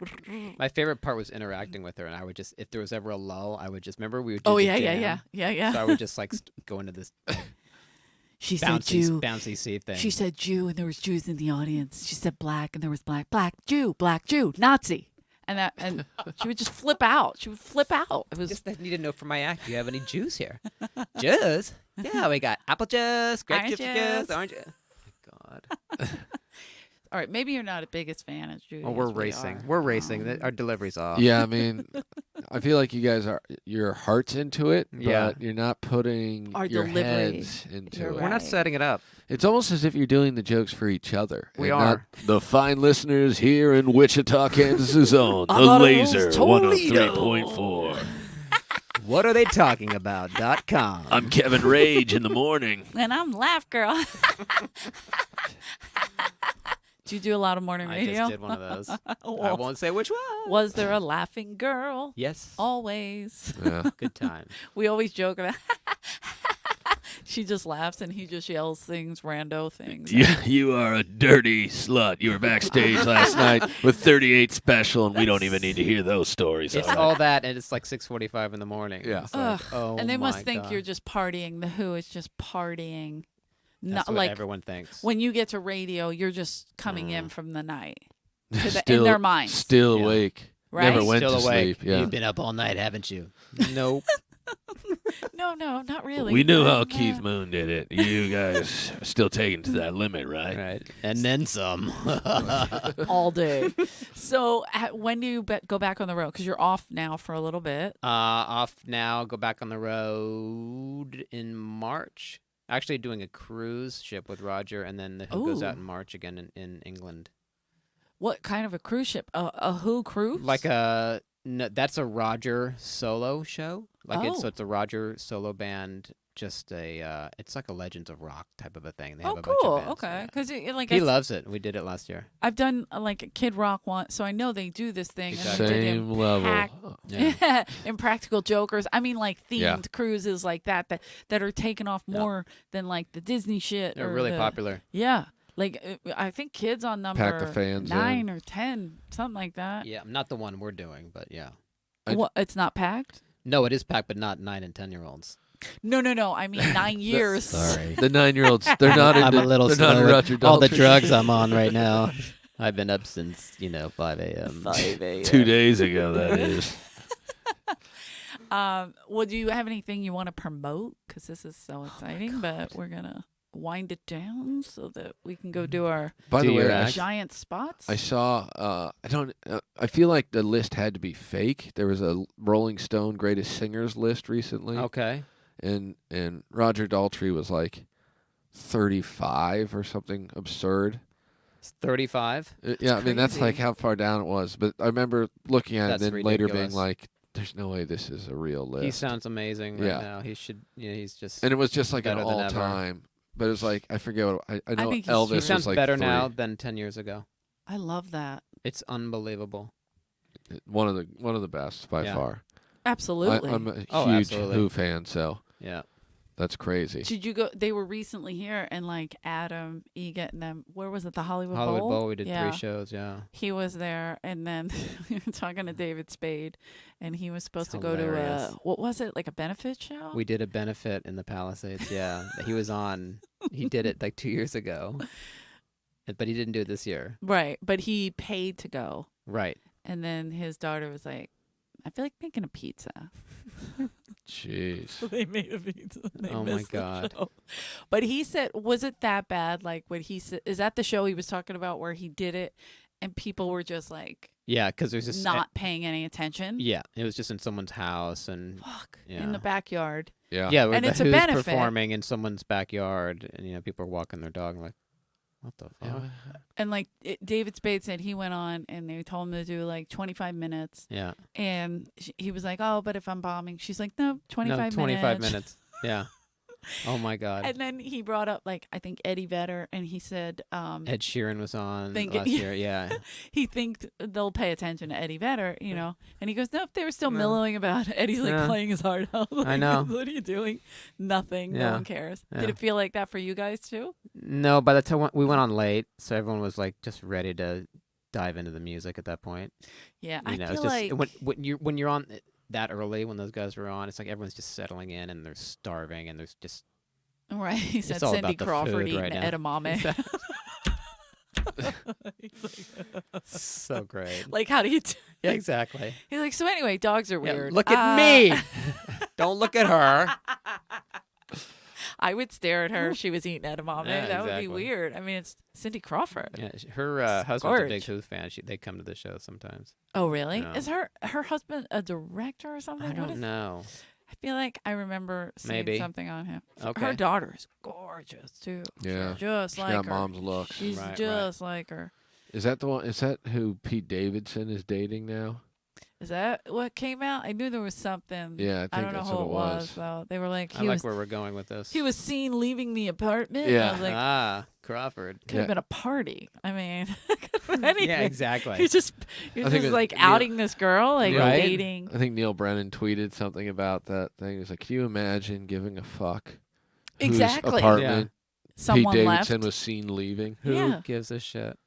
My favorite part was interacting with her, and I would just, if there was ever a lull, I would just, remember we would do oh the yeah, jam? yeah. So I would just like go into this She said bouncy seat thing. She said Jew, and there was Jews in the audience. She said black, and there was black, Jew, Nazi, and she would just flip out. She would flip out. It was Just need to know for my act, do you have any Jews here? Juice? Yeah, we got apple juice, grape Orange juice, juice. orange juice. God. all right. Maybe you're not the biggest fan of Jews. Well, we're racing. We're racing. Our delivery's off. Yeah, I mean, I feel like you guys your heart's into it, but Yeah. you're not putting Our your delivery. heads into You're it. We're not Right. setting it up. It's almost as if you're doing the jokes for each other. We and not are. the fine listeners here in Wichita, Kansas's own, the I thought it was Laser Toledo. 103.4. What are they talking about.com? I'm Kevin Rage in the morning. And I'm Laugh Girl. Do you do a lot of morning I radio? just did one of those. I Well, won't say which one. was there a laughing girl? Yes. Always. Yeah. Good time. We always joke about. She just laughs and he just yells things, rando things. You are a dirty slut. You were backstage last night with 38 Special, and we don't even need to hear those stories. It's all right. all that, and it's like 6:45 in the morning. Yeah. It's like, Ugh. oh And they must my think God. you're just partying. The Who is just partying. That's Not what like everyone thinks. when you get to radio, you're just coming in from the night. In Still- their minds. Still Yeah. awake. Right? Never went Still to awake. sleep. Yeah. You've been up all night, haven't you? Nope. No, not really. We knew how No. Keith Moon did it. You guys are still taking to that limit, right? Right. And then some. all day. So when do you go back on the road? Because you're off now for a little bit. Off now. Go back on the road in March. Actually doing a cruise ship with Roger, and then the Who goes out Ooh. in March again in England. What kind of a cruise ship? A Who cruise? Like a No, that's a Roger solo show. Oh. So it's a Roger solo band. Just it's like a Legends of Rock type of a thing. They Oh, have a bunch cool. of bands, Okay, yeah. because like He loves it. We did it last year. I've done like a Kid Rock one, so I know they do this thing. Exactly. And they did Same level. Yeah. Impractical Jokers. I mean, like themed Yeah. cruises like that are taking off more than like the Disney shit. They're or really the- popular. Yeah, like I think Kids on number Pack the fans 9 in. or 10, something like that. Yeah, not the one we're doing, but yeah. What? It's not packed. No, it is packed, but not 9 and 10-year-olds. No. I mean 9 years. Sorry. The 9-year-olds, they're not I'm into, a little they're not slow into with Roger all the Daltrey. drugs I'm on right now. I've been up since 5 a.m. 5 a.m. 2 days ago, that is. Well, do you have anything you want to promote? Because this is so exciting, but we're gonna wind it down so that we can go do our By Do the your way, act. giant spots. I saw. I feel like the list had to be fake. There was a Rolling Stone Greatest Singers list recently, Okay. and Roger Daltrey was like 35 or something absurd. It's 35. Yeah, I mean that's crazy. like how far down it was. But I remember looking at That's it and then later being ridiculous. like, "There's no way this is a real list." He sounds amazing right Yeah. now. He should. He's just. and it was just like an better than ever. all-time. But it was like I forget what I know. think he's Elvis he huge. sounds was like better 3. now than 10 years ago. I love that. It's unbelievable. One of the best by Yeah. far. Absolutely. I'm a Oh, huge absolutely. Who fan, so Yeah. that's crazy. Did you go? They were recently here, and like Adam Egan and them. Where was it? The Hollywood Hollywood Bowl. Bowl. We did Yeah. 3 shows. Yeah. He was there, and then we were talking to David Spade, and he was supposed It's to go to hilarious. what was it, like a benefit show? We did a benefit in the Palisades. Yeah. He was on. He did it like 2 years ago, but he didn't do it this year. Right, but he paid to go, Right. and then his daughter was like, "I feel like making a pizza." Jeez. So they made a pizza. And they Oh my missed the God. show. But he said, was it that bad? Like what he said, is that the show he was talking about where he did it and people were just like Yeah, because there's just not paying any attention? Yeah, it was just in someone's house and Fuck. Yeah. In the backyard. Yeah. yeah, And it's a who's benefit. performing in someone's backyard, and people are walking their dog and like, what the Yeah. fuck? And like David Spade said, he went on and they told him to do like 25 minutes. Yeah, And he was like, "Oh, but if I'm bombing," she's like, "No, 25 no, minutes." 25 minutes. Yeah. Oh my God. And then he brought up like I think Eddie Vedder, and he said, Ed Sheeran was on Think- last year. Yeah. he thinks they'll pay attention to Eddie Vedder, and he goes, "No, they were still No. mellowing about it." Eddie's like Yeah. playing his heart out. Like, I know. What are you doing? Nothing. No Yeah. one cares. Yeah. Did it feel like that for you guys too? No, by the time we went on late, so everyone was like just ready to dive into the music at that point. Yeah, You I know, feel it's just like when you're on that early, when those guys were on, it's like everyone's just settling in and they're starving and there's just right. He said it's all Cindy about the Crawford food eating right now. edamame. so great. Like, how do you? Yeah, exactly. He's like, so anyway, dogs are Yeah, weird. look at me. Don't look at her. I would stare at her if she was eating edamame. Yeah, That would be exactly. weird. I mean, it's Cindy Crawford. Yeah, her husband's a big Scourge. Who fan. They come to the show sometimes. Oh, really? No. Is her husband a director or something? I What don't is- know. I feel like I remember seeing Maybe. something on him. Okay. Her daughter is gorgeous too. Yeah. Just She like got her. mom's looks. She's Right, right. just like her. Is that the one? Is that who Pete Davidson is dating now? Is that what came out? I knew there was something. Yeah, I I think don't know that's who what it it was was. though. They were like I he like was where we're going with this. he was seen leaving the apartment. Yeah. I was like, Crawford. could have Yeah. been a party. I mean, anything. Yeah, exactly. He's just I think it- like Neil- outing this girl, like Right. dating. I think Neil Brennan tweeted something about that thing. He's like, "Can you imagine giving a fuck whose Exactly. apartment Someone Pete left. Davidson was seen leaving?" Who Yeah. gives a shit?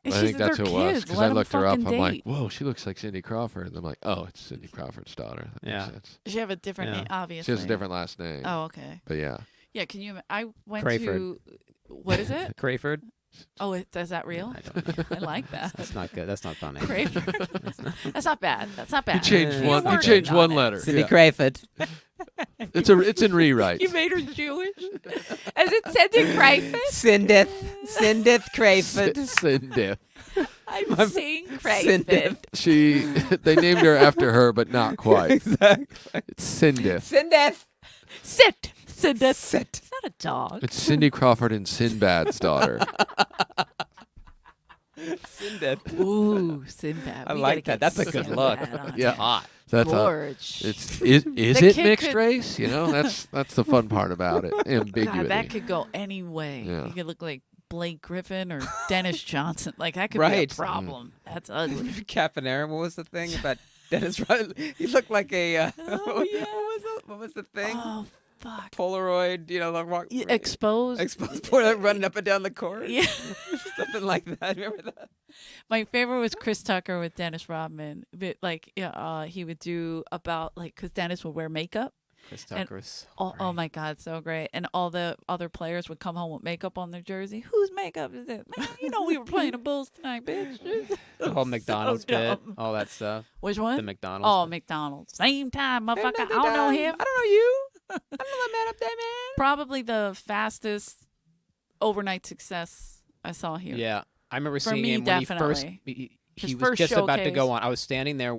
It's I just think that that's they're who it was kids. because Let I 'em looked her up. fucking I'm like, date. "Whoa, she looks like Cindy Crawford." And I'm like, "Oh, it's Cindy Crawford's daughter." That Yeah. makes sense. She have a different Yeah. name, obviously. She has a different last name. Oh, okay. But yeah, Yeah, can you? I went Crayford. to. What is it? Crayford? Oh, is that real? I don't know. I like that. That's not good. That's not funny. Crayford. That's not bad. That's not you bad. changed Yeah. one. You're You working changed on one it. letter. Cindy Yeah. Crayford. It's in rewrite. You made her Jewish. As it said to Crayford, Sindith Crayford. Cindy. I'm saying Crayford. She. They named her after her, but not quite. Exactly. It's Cindy. Sindith. Sit. Sit. That's Sit. not a dog. It's Cindy Crawford and Sinbad's daughter. Sinbad. Ooh, Sinbad. I We like gotta that. get That's a good look. Sinbad on Yeah. there. Hot. That's Gorge. is The it kid mixed could- race? You know, that's the fun part about it. Ambiguity. God, that could go any way. Yeah. You could look like Blake Griffin or Dennis Johnson. Like that could Right. be a problem. That's ugly. Caponera. What was the thing about Dennis Rodman? He looked like a. Oh, yeah. What was the thing? Oh fuck. Polaroid. You know, the rock. Exposed. Exposed Polaroid running up and down the court. Yeah. Something like that. Remember that? My favorite was Chris Tucker with Dennis Rodman. But like, he would do about because Dennis would wear makeup. Chris And Tucker's. Oh my God, so great! And all the other players would come home with makeup on their jersey. Whose makeup is it? Man, you know we were playing the Bulls tonight, bitch. The whole McDonald's bit. dumb. All that stuff. Which one? The McDonald's. Oh, bit. McDonald's. Same time, motherfucker. I Hey, don't know him. I don't know you. I don't know that man up there, man. Probably the fastest overnight success I saw here. Yeah, I remember For seeing me, him when definitely. he His was first just about to showcase. go on. I was standing there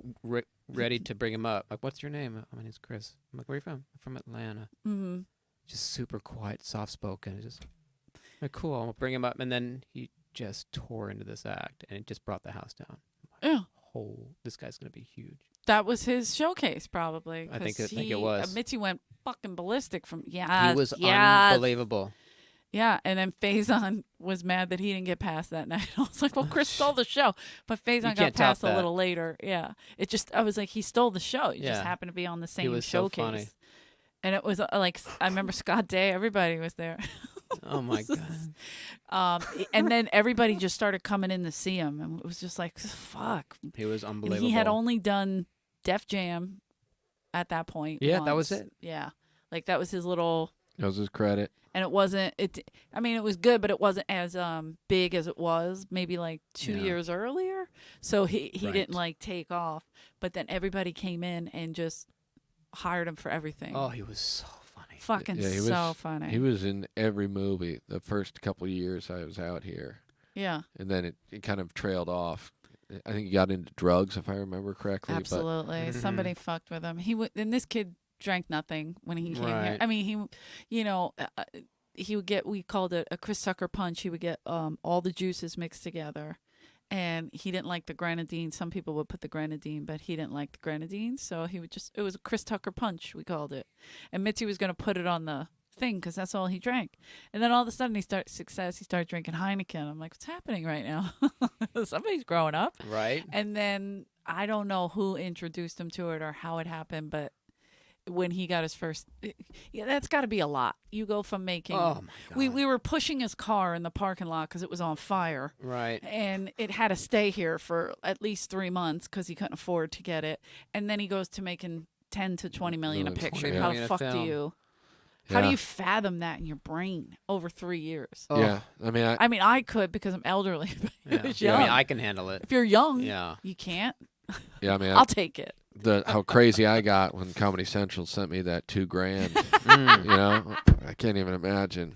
ready to bring him up. Like, what's your name? My name's Chris. I'm like, where are you from? I'm from Atlanta. Mm-hmm. Just super quiet, soft spoken. Just like, cool. I'll bring him up, and then he just tore into this act, and it just brought the house down. Yeah. Oh, this guy's gonna be huge. That was his showcase, probably. I think 'cause it was. Mitzi went fucking ballistic from He was yes. unbelievable. Yeah, and then Faison was mad that he didn't get past that night. I was like, well, Chris stole the show. But Faison got can't top past a that. little later. Yeah. I was like, he stole the show. He just Yeah. happened to be on the same was so showcase. funny. And it was like, I remember Scott Day, everybody was there. Oh my god, And then everybody just started coming in to see him. And it was just like, fuck. he was And unbelievable. he had only done Def Jam at that point. Yeah, that was once. it. Yeah. Like that was his little. That was his credit. And it wasn't it was good, but it wasn't as big as it was maybe like 2 Yeah. years earlier. So he Right. didn't like take off. But then everybody came in and just hired him for everything. Oh, he was so funny. Fucking Yeah, he so was- funny. He was in every movie the first couple of years I was out here, Yeah, and then it kind of trailed off. I think he got into drugs, if I remember correctly. absolutely. Mhm. Somebody fucked with him. And this kid drank nothing when he came here. Right. I mean, he would get, we called it a Chris Tucker punch. He would get all the juices mixed together. And he didn't like the grenadine. Some people would put the grenadine, but he didn't like the grenadine. So he would it was a Chris Tucker punch, we called it. And Mitzi was going to put it on the thing because that's all he drank. And then all of a sudden he started drinking Heineken. I'm like, what's happening right now? Somebody's growing up. Right? And then I don't know who introduced him to it or how it happened, but when he got his first, that's got to be a lot. You go from making. Oh my god. We were pushing his car in the parking lot because it was on fire, Right. and it had to stay here for at least 3 months because he couldn't afford to get it. And then he goes to making 10 to 20 million a Million, picture. 20 How million the a fuck do film. you? How do Yeah. you fathom that in your brain over 3 years? Oh, Yeah, I mean, I mean, I could because I'm elderly. But Yeah. he was Yeah, I young. mean, I can handle it. If you're young, Yeah. you can't. I mean, I'll take it. how crazy I got when Comedy Central sent me that $2,000. Mm. You know, I can't even imagine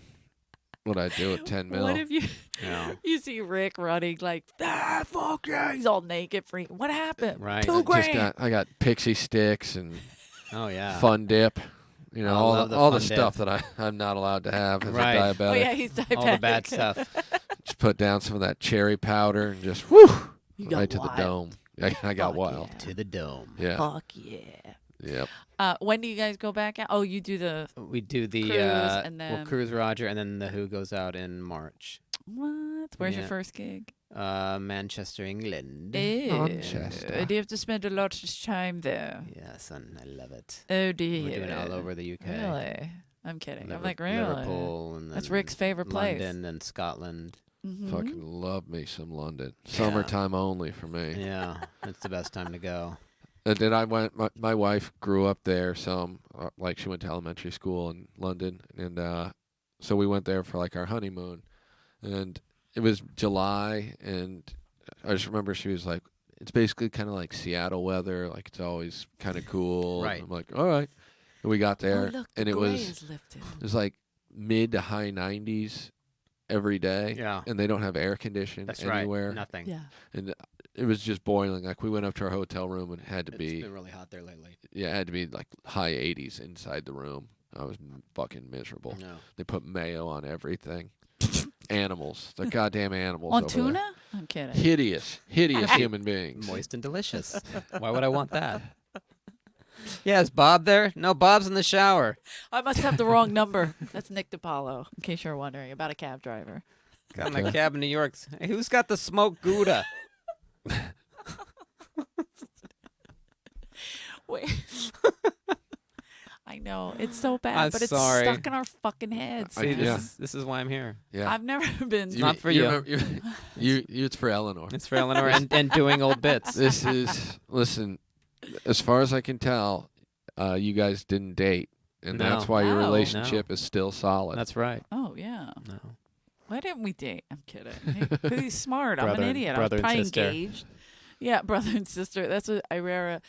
what I'd do with 10 mil. What if you Yeah. you see Rick running like, fuck yeah, he's all naked, freaking. What happened? Right. $2,000. I got pixie sticks and Oh yeah. Fun Dip. You know, I love the all the Fun Dip. stuff that I'm not allowed to have as Right. a diabetic. Oh yeah, he's diabetic. All the bad stuff. Just put down some of that cherry powder and just whoo You got right to the wild. dome. I got Fuck wild. yeah. To the dome. Yeah. Fuck yeah. Yep. When do you guys go back out? Oh, you do the We do the Cruise and we'll then- cruise Roger, and then the Who goes out in March. what? Where's your Yeah. first gig? Manchester, England. Manchester. Do you have to spend a lot of time there? Yeah, son, I love it. Oh, do you? We're doing it all over the UK. Really? I'm kidding. I'm Liver- like, really? Liverpool and That's then Rick's favorite place. London and Scotland. Mhm. Fucking love me some London. Summertime only for me. Yeah, it's the best time to go. And then I went. My wife grew up there. Like she went to elementary school in London, and so we went there for like our honeymoon, and it was July, and I just remember she was like, "It's basically kind of like Seattle weather. Like it's always kind of cool." Right. And I'm like, "All right." And we got there, Oh, look, and the it gray was is lifted. like mid to high 90s every day, Yeah, and they don't have air conditioning that's anywhere. right. Nothing. Yeah. And it was just boiling. Like we went up to our hotel room and it had to It's be been really hot there lately. it had to be like high 80s inside the room. I was fucking miserable. No. They put mayo on everything. Animals, the goddamn animals On over tuna? there. I'm kidding. hideous human beings. Moist and delicious. Why would I want that? Yeah, is Bob there? No, Bob's in the shower. I must have the wrong number. That's Nick DiPaolo, in case you're wondering about a cab driver. Got my cab in New York. Hey, who's got the smoked Gouda? Wait. I know. It's so bad, I'm but it's sorry. stuck in our fucking heads. See, Yeah. this is why I'm here. Yeah. I've never been. Not for you. remember- it's for Eleanor. It's for Eleanor and doing old bits. This is listen. As far as I can tell, you guys didn't date, and No. that's why your No. relationship is still solid. That's right. Oh, yeah. No. Why didn't we date? I'm kidding. Because he's smart. I'm Brother an and- idiot. I was brother and probably sister. engaged. Yeah, brother and sister. That's what Irera.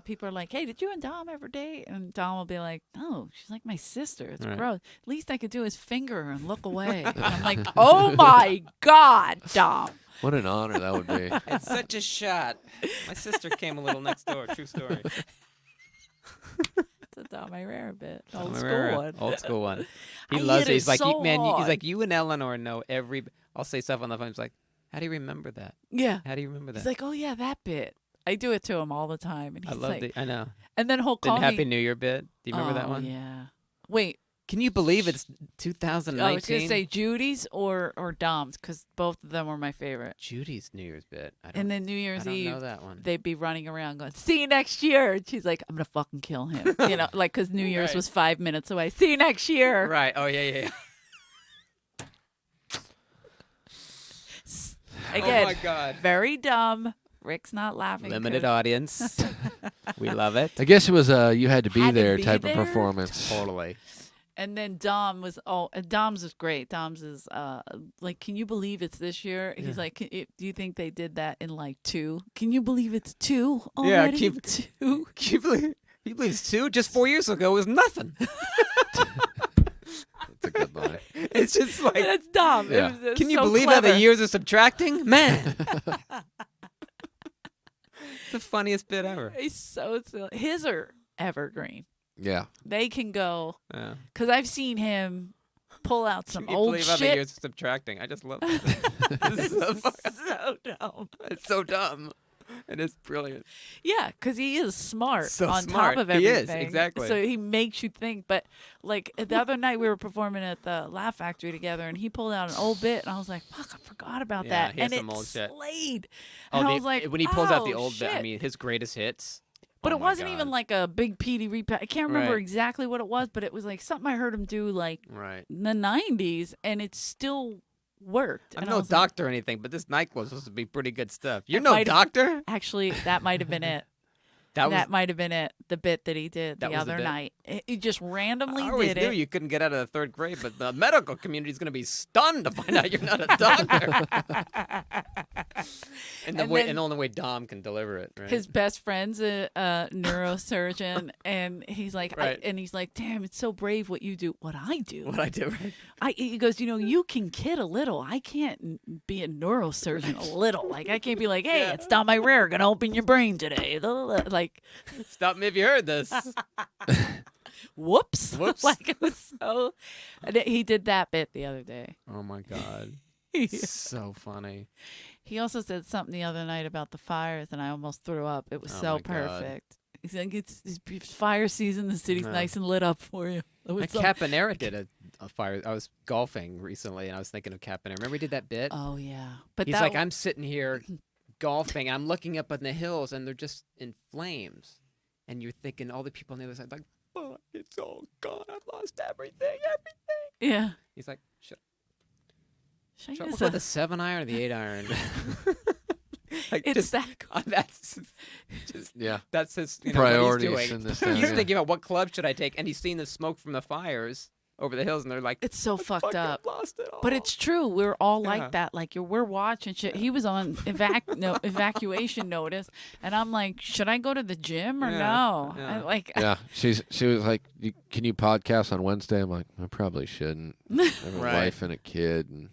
People are like, hey, did you and Dom ever date? And Dom will be like, no, she's like my sister. It's Right. gross. Least I could do is finger her and look away. And I'm like, oh my God, Dom. What an honor that would be. It's such a shot. My sister came a little next door. True story. It's a Dom Irera bit. Old school one. Old school one. He I loves hit it. He's it like, so he's hard. like, you and Eleanor know every. I'll say stuff on the phone. He's like, how do you remember that? Yeah. How do you remember that? He's like, oh, yeah, that bit. I do it to him all the time. And I he's love like, I know. and then he'll The call me. Happy New Year bit. Do you remember that Oh, one? Yeah. Wait. Can you believe it's I was 2019? going to say Judy's or Dom's because both of them were my favorite. Judy's New Year's bit. I don't, And then New I Year's don't Eve, know that one. they'd be running around going, see you next year. And she's like, I'm going to fucking kill him. You know, like because New Year's Right. was 5 minutes away. See you next year. Right. Oh, yeah. Again, Oh, my God. very dumb. Rick's not laughing. Limited 'cause- audience. We love it. I guess it was you had to be Had to there be type there? of performance. Totally. And then Dom was, and Dom's is great. Dom's is like, can you believe it's this year? He's like, do you think they did that in like 2? Can you believe it's 2 Yeah, already? keep- 2? Can you believe? He believes 2 just 4 years ago was nothing. That's a good line. It's just like, That's dumb. Yeah. It was can you so believe how clever. the years are subtracting? Man. It's the funniest bit ever. He's so silly. His are evergreen. Yeah. They can go, Yeah. because I've seen him pull out some Can you old believe how the shit. years are subtracting? I just love it. This is so So dumb. It's so dumb. And it's brilliant. Yeah, because he is smart So on smart. top of He everything. is, exactly. So he makes you think. But like the other night, we were performing at the Laugh Factory together, and he pulled out an old bit, and I was like, "Fuck, I forgot about Yeah, that." he has And some it old shit. slayed. Oh, And I was like, when he pulls out the "Oh, old bit, I shit." mean, his greatest hits. But Oh it my wasn't God. even like a big Petey repack. I can't remember Right. exactly what it was, but it was like something I heard him do like Right. in the 90s, and it still worked. I'm And I no was like, doctor or anything, but this NyQuil was supposed to be pretty good stuff. You're It no might have- doctor? Actually, that might have been it. That That might have been it. The bit that he did That the was the other bit? night. He just randomly I always did knew it. you couldn't get out of the 3rd grade, but the medical community is going to be stunned to find out you're not a doctor. and the And way, then- and the only way Dom can deliver it, right? His best friend's a neurosurgeon, and he's like, Right. he's like, damn, it's so brave what you do. What I do? what I do, right? He goes, you can kid a little. I can't be a neurosurgeon a little. Like I can't be like, hey, Yeah. it's Dom Irera gonna open your brain today. Like, Stop me if you heard this. whoops. Whoops. Like it was so. And he did that bit the other day. Oh my God. So funny. He also said something the other night about the fires, and I almost threw up. It was Oh so my God. perfect. He's like, it's fire season. The city's No. nice and lit up for you. It was Like so- Caponera did a fire. I was golfing recently, and I was thinking of Caponera. Remember he did that bit? Oh yeah, but He's that, like, I'm sitting here golfing, and I'm looking up in the hills, and they're just in flames. And you're thinking, all the people on the other side, like, fuck, it's all gone. I've lost everything. yeah. He's like, shut Shut up. yourself. With the 7-iron or the 8-iron? Like, It's just, that. that's just Yeah. that's his Priorities what he's in doing. this town. He's yeah. thinking about what club should I take, and he's seeing the smoke from the fires over the hills, and they're like, It's so "Fuck, fucked I've up. lost it all." But it's true. We're all Yeah. like that. Like we're watching shit. He was on evacuation notice, and I'm like, should I go to the gym or Yeah, no? yeah. I, like, Yeah, she was like, "Can you podcast on Wednesday?" I'm like, "I probably shouldn't. I have a Right. wife and a kid." And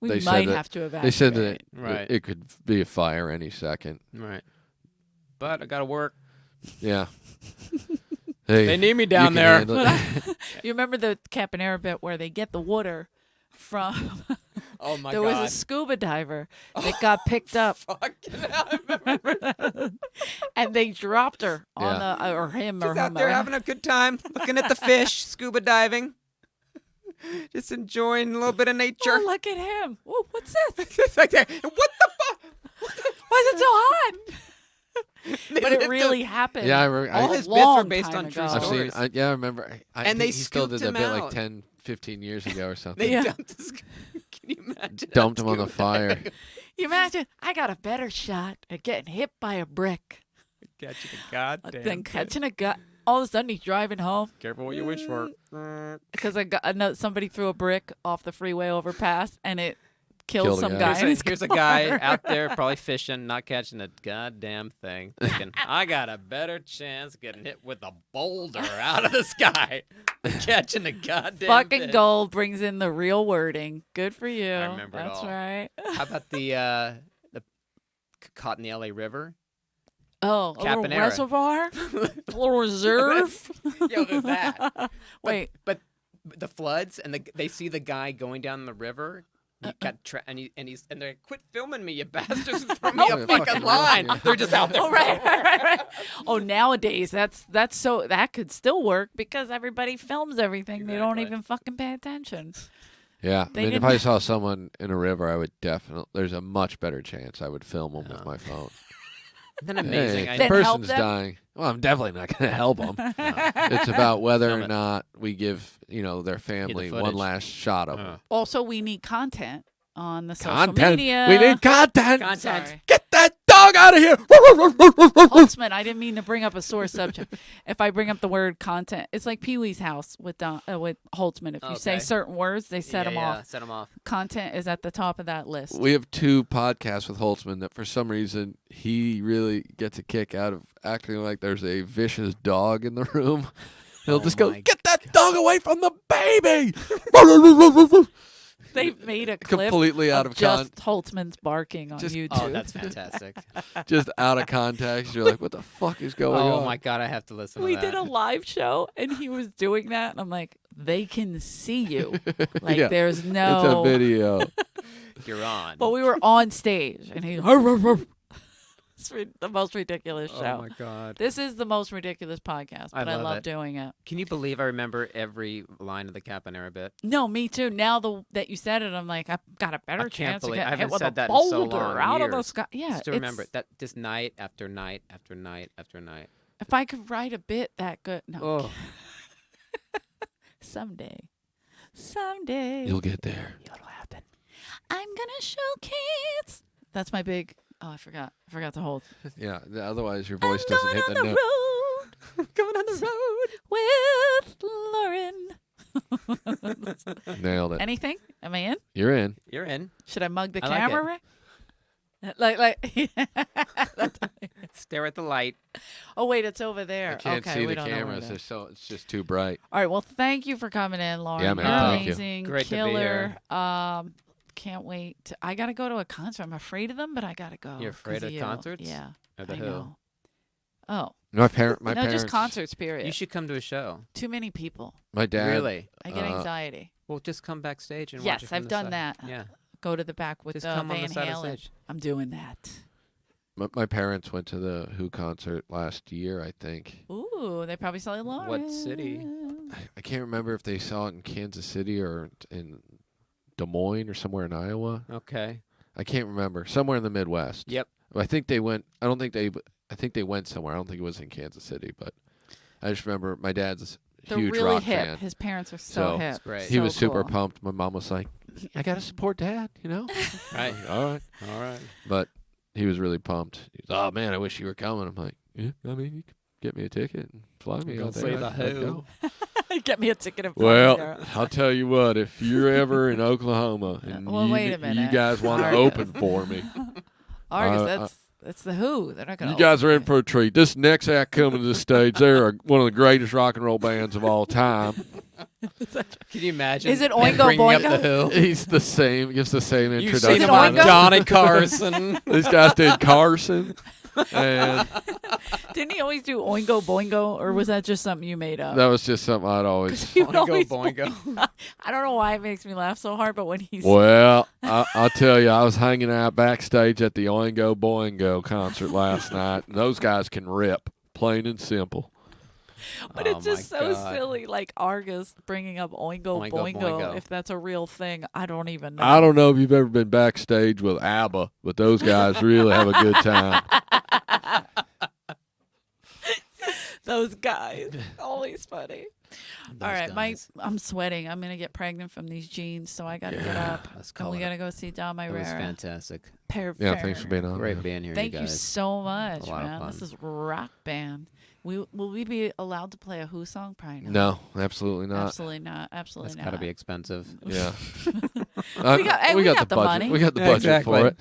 we they said might that- have to evacuate. they said that Right. it could be a fire any second. right. But I gotta work. Yeah. Hey, They need me you down can there. handle it. You remember the Caponera bit where they get the water from Oh my there god. was a scuba diver that got picked up. Fucking hell, I remember that. And they dropped her on Yeah. the or him or She's out him. there having a good time, looking at the fish, scuba diving, just enjoying a little bit of nature. Oh, look at him. Whoa, what's this? It's like that. What the fuck? Why is it so hot? But it really happened. Yeah, All a his bits are long based time on true ago. I've seen. stories. I remember. I And think they he still did scooped that him bit out. like 10, 15 years ago or something. They Yeah. dumped this guy. Can you imagine? Dumped him on the fire. You imagine? I got a better shot at getting hit by a brick Catching a goddamn. than catching a gut. All of a sudden, he's driving home Careful what you wish for. because somebody threw a brick off the freeway overpass and it killed Killed a some guy. guy. in his Here's a car. guy out there probably fishing, not catching a goddamn thing, thinking, I got a better chance getting hit with a boulder out of the sky than catching a goddamn Fucking fish. Gold brings in the real wording. Good for you. I remember it That's all. right. How about the caught in the LA River? Oh, a little Caponera. reservoir? A little reserve? Yo, there's that. Wait. But the floods and they see the guy going down the river. He got and he's they're like, quit filming me, you bastards! Throw me Oh, a yeah, fucking fucking line. right. They're just out there. Oh, right. Oh, nowadays, that's so, that could still work because everybody films everything. They don't Exactly. even fucking pay attention. Yeah, They I mean, if didn't- I saw someone in a river, I would definitely. There's a much better chance I would film them with my phone. Isn't that amazing? Hey, I the Then help person's them? dying. Well, I'm definitely not going to help them. It's about whether Film or it. not we give their family one footage. last shot of them. Also, we need content on the social Content. media. We need content. Content. Sorry. Get that dog out of here. Holtzman, I didn't mean to bring up a sore subject. If I bring up the word content, it's like Pee Wee's House with Holtzman. If you say Okay. certain words, they set them off. Set them off. Content is at the top of that list. We have 2 podcasts with Holtzman that for some reason he really gets a kick out of acting like there's a vicious dog in the room. He'll just go, my get that dog away from the baby. They've made a clip Completely out of just Holtzman's barking on Just- YouTube. Oh, that's fantastic. just out of context. You're like, what the fuck is going on? Oh my god, I have to listen we to that. did a live show and he was doing that and I'm like, they can see you. Like Yeah. there's It's a no video. You're on. But we were on stage and he it's the most ridiculous show. Oh my god. This is the most ridiculous podcast, I but I love love it. doing it. Can you believe I remember every line of the Caponera bit? No, me too. Now that you said it, I'm like, I've got a better I can't chance to believe I get hit haven't with said a that in so boulder long, out of the years. sky. Yeah, Still remember it's- it. That just night after night after night after night. If I could write a bit that good, no, Oh, someday, You'll get there. it'll happen. I'm gonna show kids. That's my big. Oh, I forgot to hold. Yeah. Otherwise, your voice I'm doesn't going hit on the the note. road going on the with Loren. Nailed it. Anything? Am I in? You're in. You're in. Should I mug the I like camera? it. Rick? Like. Stare at the light. Oh wait, it's over there. I can't okay, see we the don't know where cameras. it They're is. it's just too bright. All right. Well, thank you for coming in, Lauren. Yeah, man, You're thank you. amazing. Great to be Killer. here. Can't wait. I gotta go to a concert. I'm afraid of them, but I gotta go. You're afraid 'cause of you. concerts? Yeah. Or the I Who? know. Oh My no, parents. just concerts. Period. You should come to a show. Too many people. My dad. Really? I get Uh, anxiety. Well, just come backstage and watch Yes, it from I've the done side. that. Yeah. Go to the back with Just Van come on the side of Halen. stage. I'm doing that. My parents went to the Who concert last year, I think. Ooh, they probably saw Lauren. What city? I can't remember if they saw it in Kansas City or in Des Moines or somewhere in Iowa. Okay. I can't remember. Somewhere in the Midwest. Yep. I think they went. I think they went somewhere. I don't think it was in Kansas City, but I just remember my dad's a They're huge really rock hip. fan. His parents are so So, hip. That's great. He So was super cool. pumped. My mom was like, "I gotta support Dad," Right. All right. All right. But he was really pumped. He was, "Oh man, I wish you were coming." I'm like, "Yeah, I mean, you could get me a ticket and fly me Go out see there. the I'd Who." go." Get me a ticket and fly Well, there. I'll tell you what. If you're ever in Oklahoma and Well, wait a you minute. guys want to Argus. open for me, Argus, that's the Who. They're not gonna. you guys are in open for a treat. This next act coming to the stage, they're one of the greatest rock and roll bands of all time. Can you imagine? Is it them Oingo bringing up Boingo? the Who? He's the same. Gives the same You've introduction. seen him it on Oingo? Johnny Carson. These guys did Carson, and Didn't he always do Oingo Boingo, or was that just something you made up? That was just something I'd always. He would Boingo, always boingo. I don't know why it makes me laugh so hard, but when he's Well, I'll tell you, I was hanging out backstage at the Oingo Boingo concert last night, and those guys can rip, plain and simple. but Oh it's just my so God. silly, like Argus bringing up Oingo, Oingo Boingo, Boingo. if that's a real thing. I don't even know. I don't know if you've ever been backstage with ABBA, but those guys really have a good time. Those guys, always funny. All right, guys. I'm sweating. I'm gonna get pregnant from these jeans, so I gotta get up. Let's And call we it. gotta go see Don It was Myrera. fantastic. Yeah, thanks for being on. Great man. being here, Thank you you guys. so much, A lot of man. This fun. is rock band. Will we be allowed to play a Who song? Probably not. No, absolutely not. Absolutely not. Absolutely That's not. got to be expensive. Yeah. We got the budget. money. We got the budget Exactly. for it.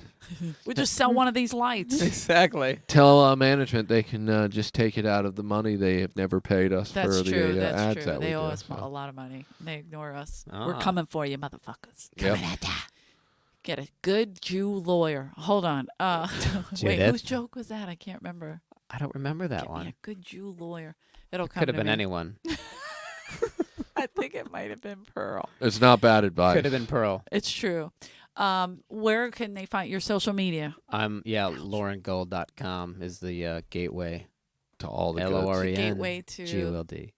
We just sell one of these lights. Exactly. Tell management they can just take it out of the money they have never paid us That's for true. the That's ads true. that we They do. owe us so. a lot of money. They ignore us. We're Ah. coming for you, motherfuckers. Yep. Coming at ya. Get a good Jew lawyer. Hold on. Wait, Judith? whose joke was that? I can't remember. I don't remember that Get me one. a good Jew lawyer. It'll come Could have to been me. anyone. I think it might have been Pearl. It's not bad advice. Could have been Pearl. It's true. Where can they find your social media? LorenGold.com is the gateway. to all the goods. LOREN. Gateway to GOLD.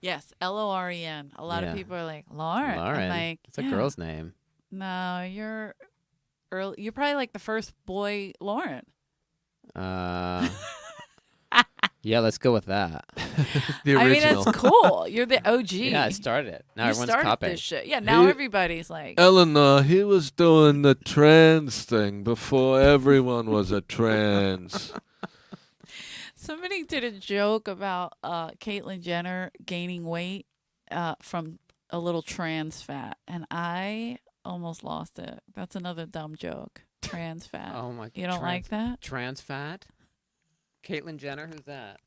yes, LOREN. A lot of Yeah. people are like Lauren. Lauren. I'm like, It's a yeah. girl's name. No, you're early. You're probably like the first boy, Lauren. Yeah, let's go with that. The I mean, original. that's cool. You're the OG. Yeah, I started it. Now you everyone's started copying. this shit. Yeah, now He- everybody's like, Eleanor, he was doing the trans thing before everyone was a trans. somebody did a joke about Caitlyn Jenner gaining weight from a little trans fat, and I almost lost it. That's another dumb joke. Trans fat. Oh my! You don't like that? Trans fat? Caitlyn Jenner? Who's that?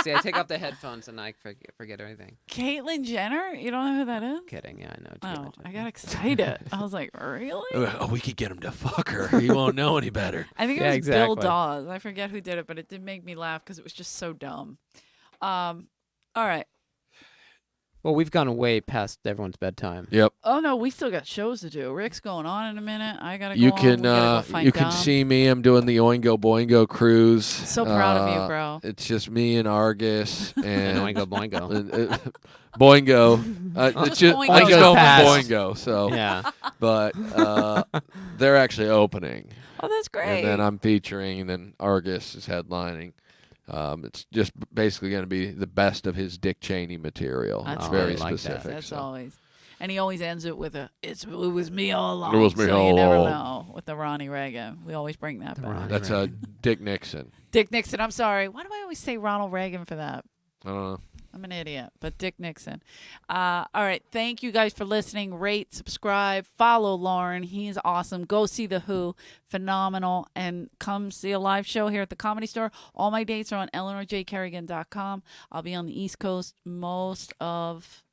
See, I take off the headphones and I forget everything. Caitlyn Jenner? You don't know who that is? Kidding. Yeah, I know. Oh, Caitlyn I Jenner. got excited. I was like, really? Oh, we could get him to fuck her. He won't know any better. I think it Yeah, was Bill exactly. Dawes. I forget who did it, but it did make me laugh because it was just so dumb. All right. Well, we've gone way past everyone's bedtime. Yep. Oh no, we still got shows to do. Rick's going on in a minute. I gotta go. You on. can We gotta go find you can Dom. see me. I'm doing the Oingo Boingo cruise. So proud of you, bro. It's just me and Argus And and Oingo Boingo. Boingo. It's just Boingo I just know pass. Boingo. So, Yeah. but they're actually opening, Oh, that's great. and then I'm featuring, and then Argus is headlining. It's just basically going to be the best of his Dick Cheney material. That's It's very I like that. specific. That's so. always. And he always ends it with it was me all along. It was me so all you never along. know with the Ronnie Reagan. We always bring that The back. Ronnie That's Dick Nixon. Dick Nixon. I'm sorry. Why do I always say Ronald Reagan for that? I don't know. I'm an idiot, but Dick Nixon. All right. Thank you guys for listening. Rate, subscribe, follow Lauren. He's awesome. Go see The Who. Phenomenal. And come see a live show here at the Comedy Store. All my dates are on EleanorJKerrigan.com. I'll be on the East Coast most of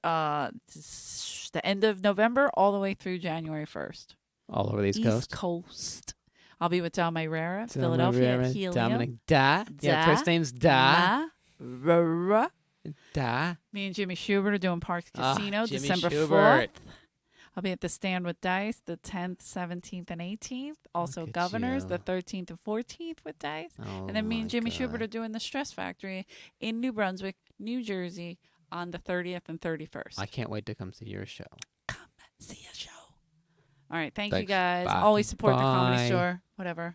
the end of November all the way through January 1st. All over the East East Coast. Coast. I'll be with Don Myrera, Philadelphia, at Helium. Dominic Da. Yeah, Da. first name's Da. Ma. Da. Me and Jimmy Schubert are doing Parks Ah, Casino Jimmy December Schubert. 4th. I'll be at the Stand with Dice the 10th, 17th, and 18th. Also Look at Governors you. the 13th and 14th with Dice. Oh And then me my and Jimmy God. Schubert are doing the Stress Factory in New Brunswick, New Jersey on the 30th and 31st. I can't wait to come see your show. See a show. All right. Thank you Thanks. guys. Bye. Always support the Comedy Bye. Store. Whatever.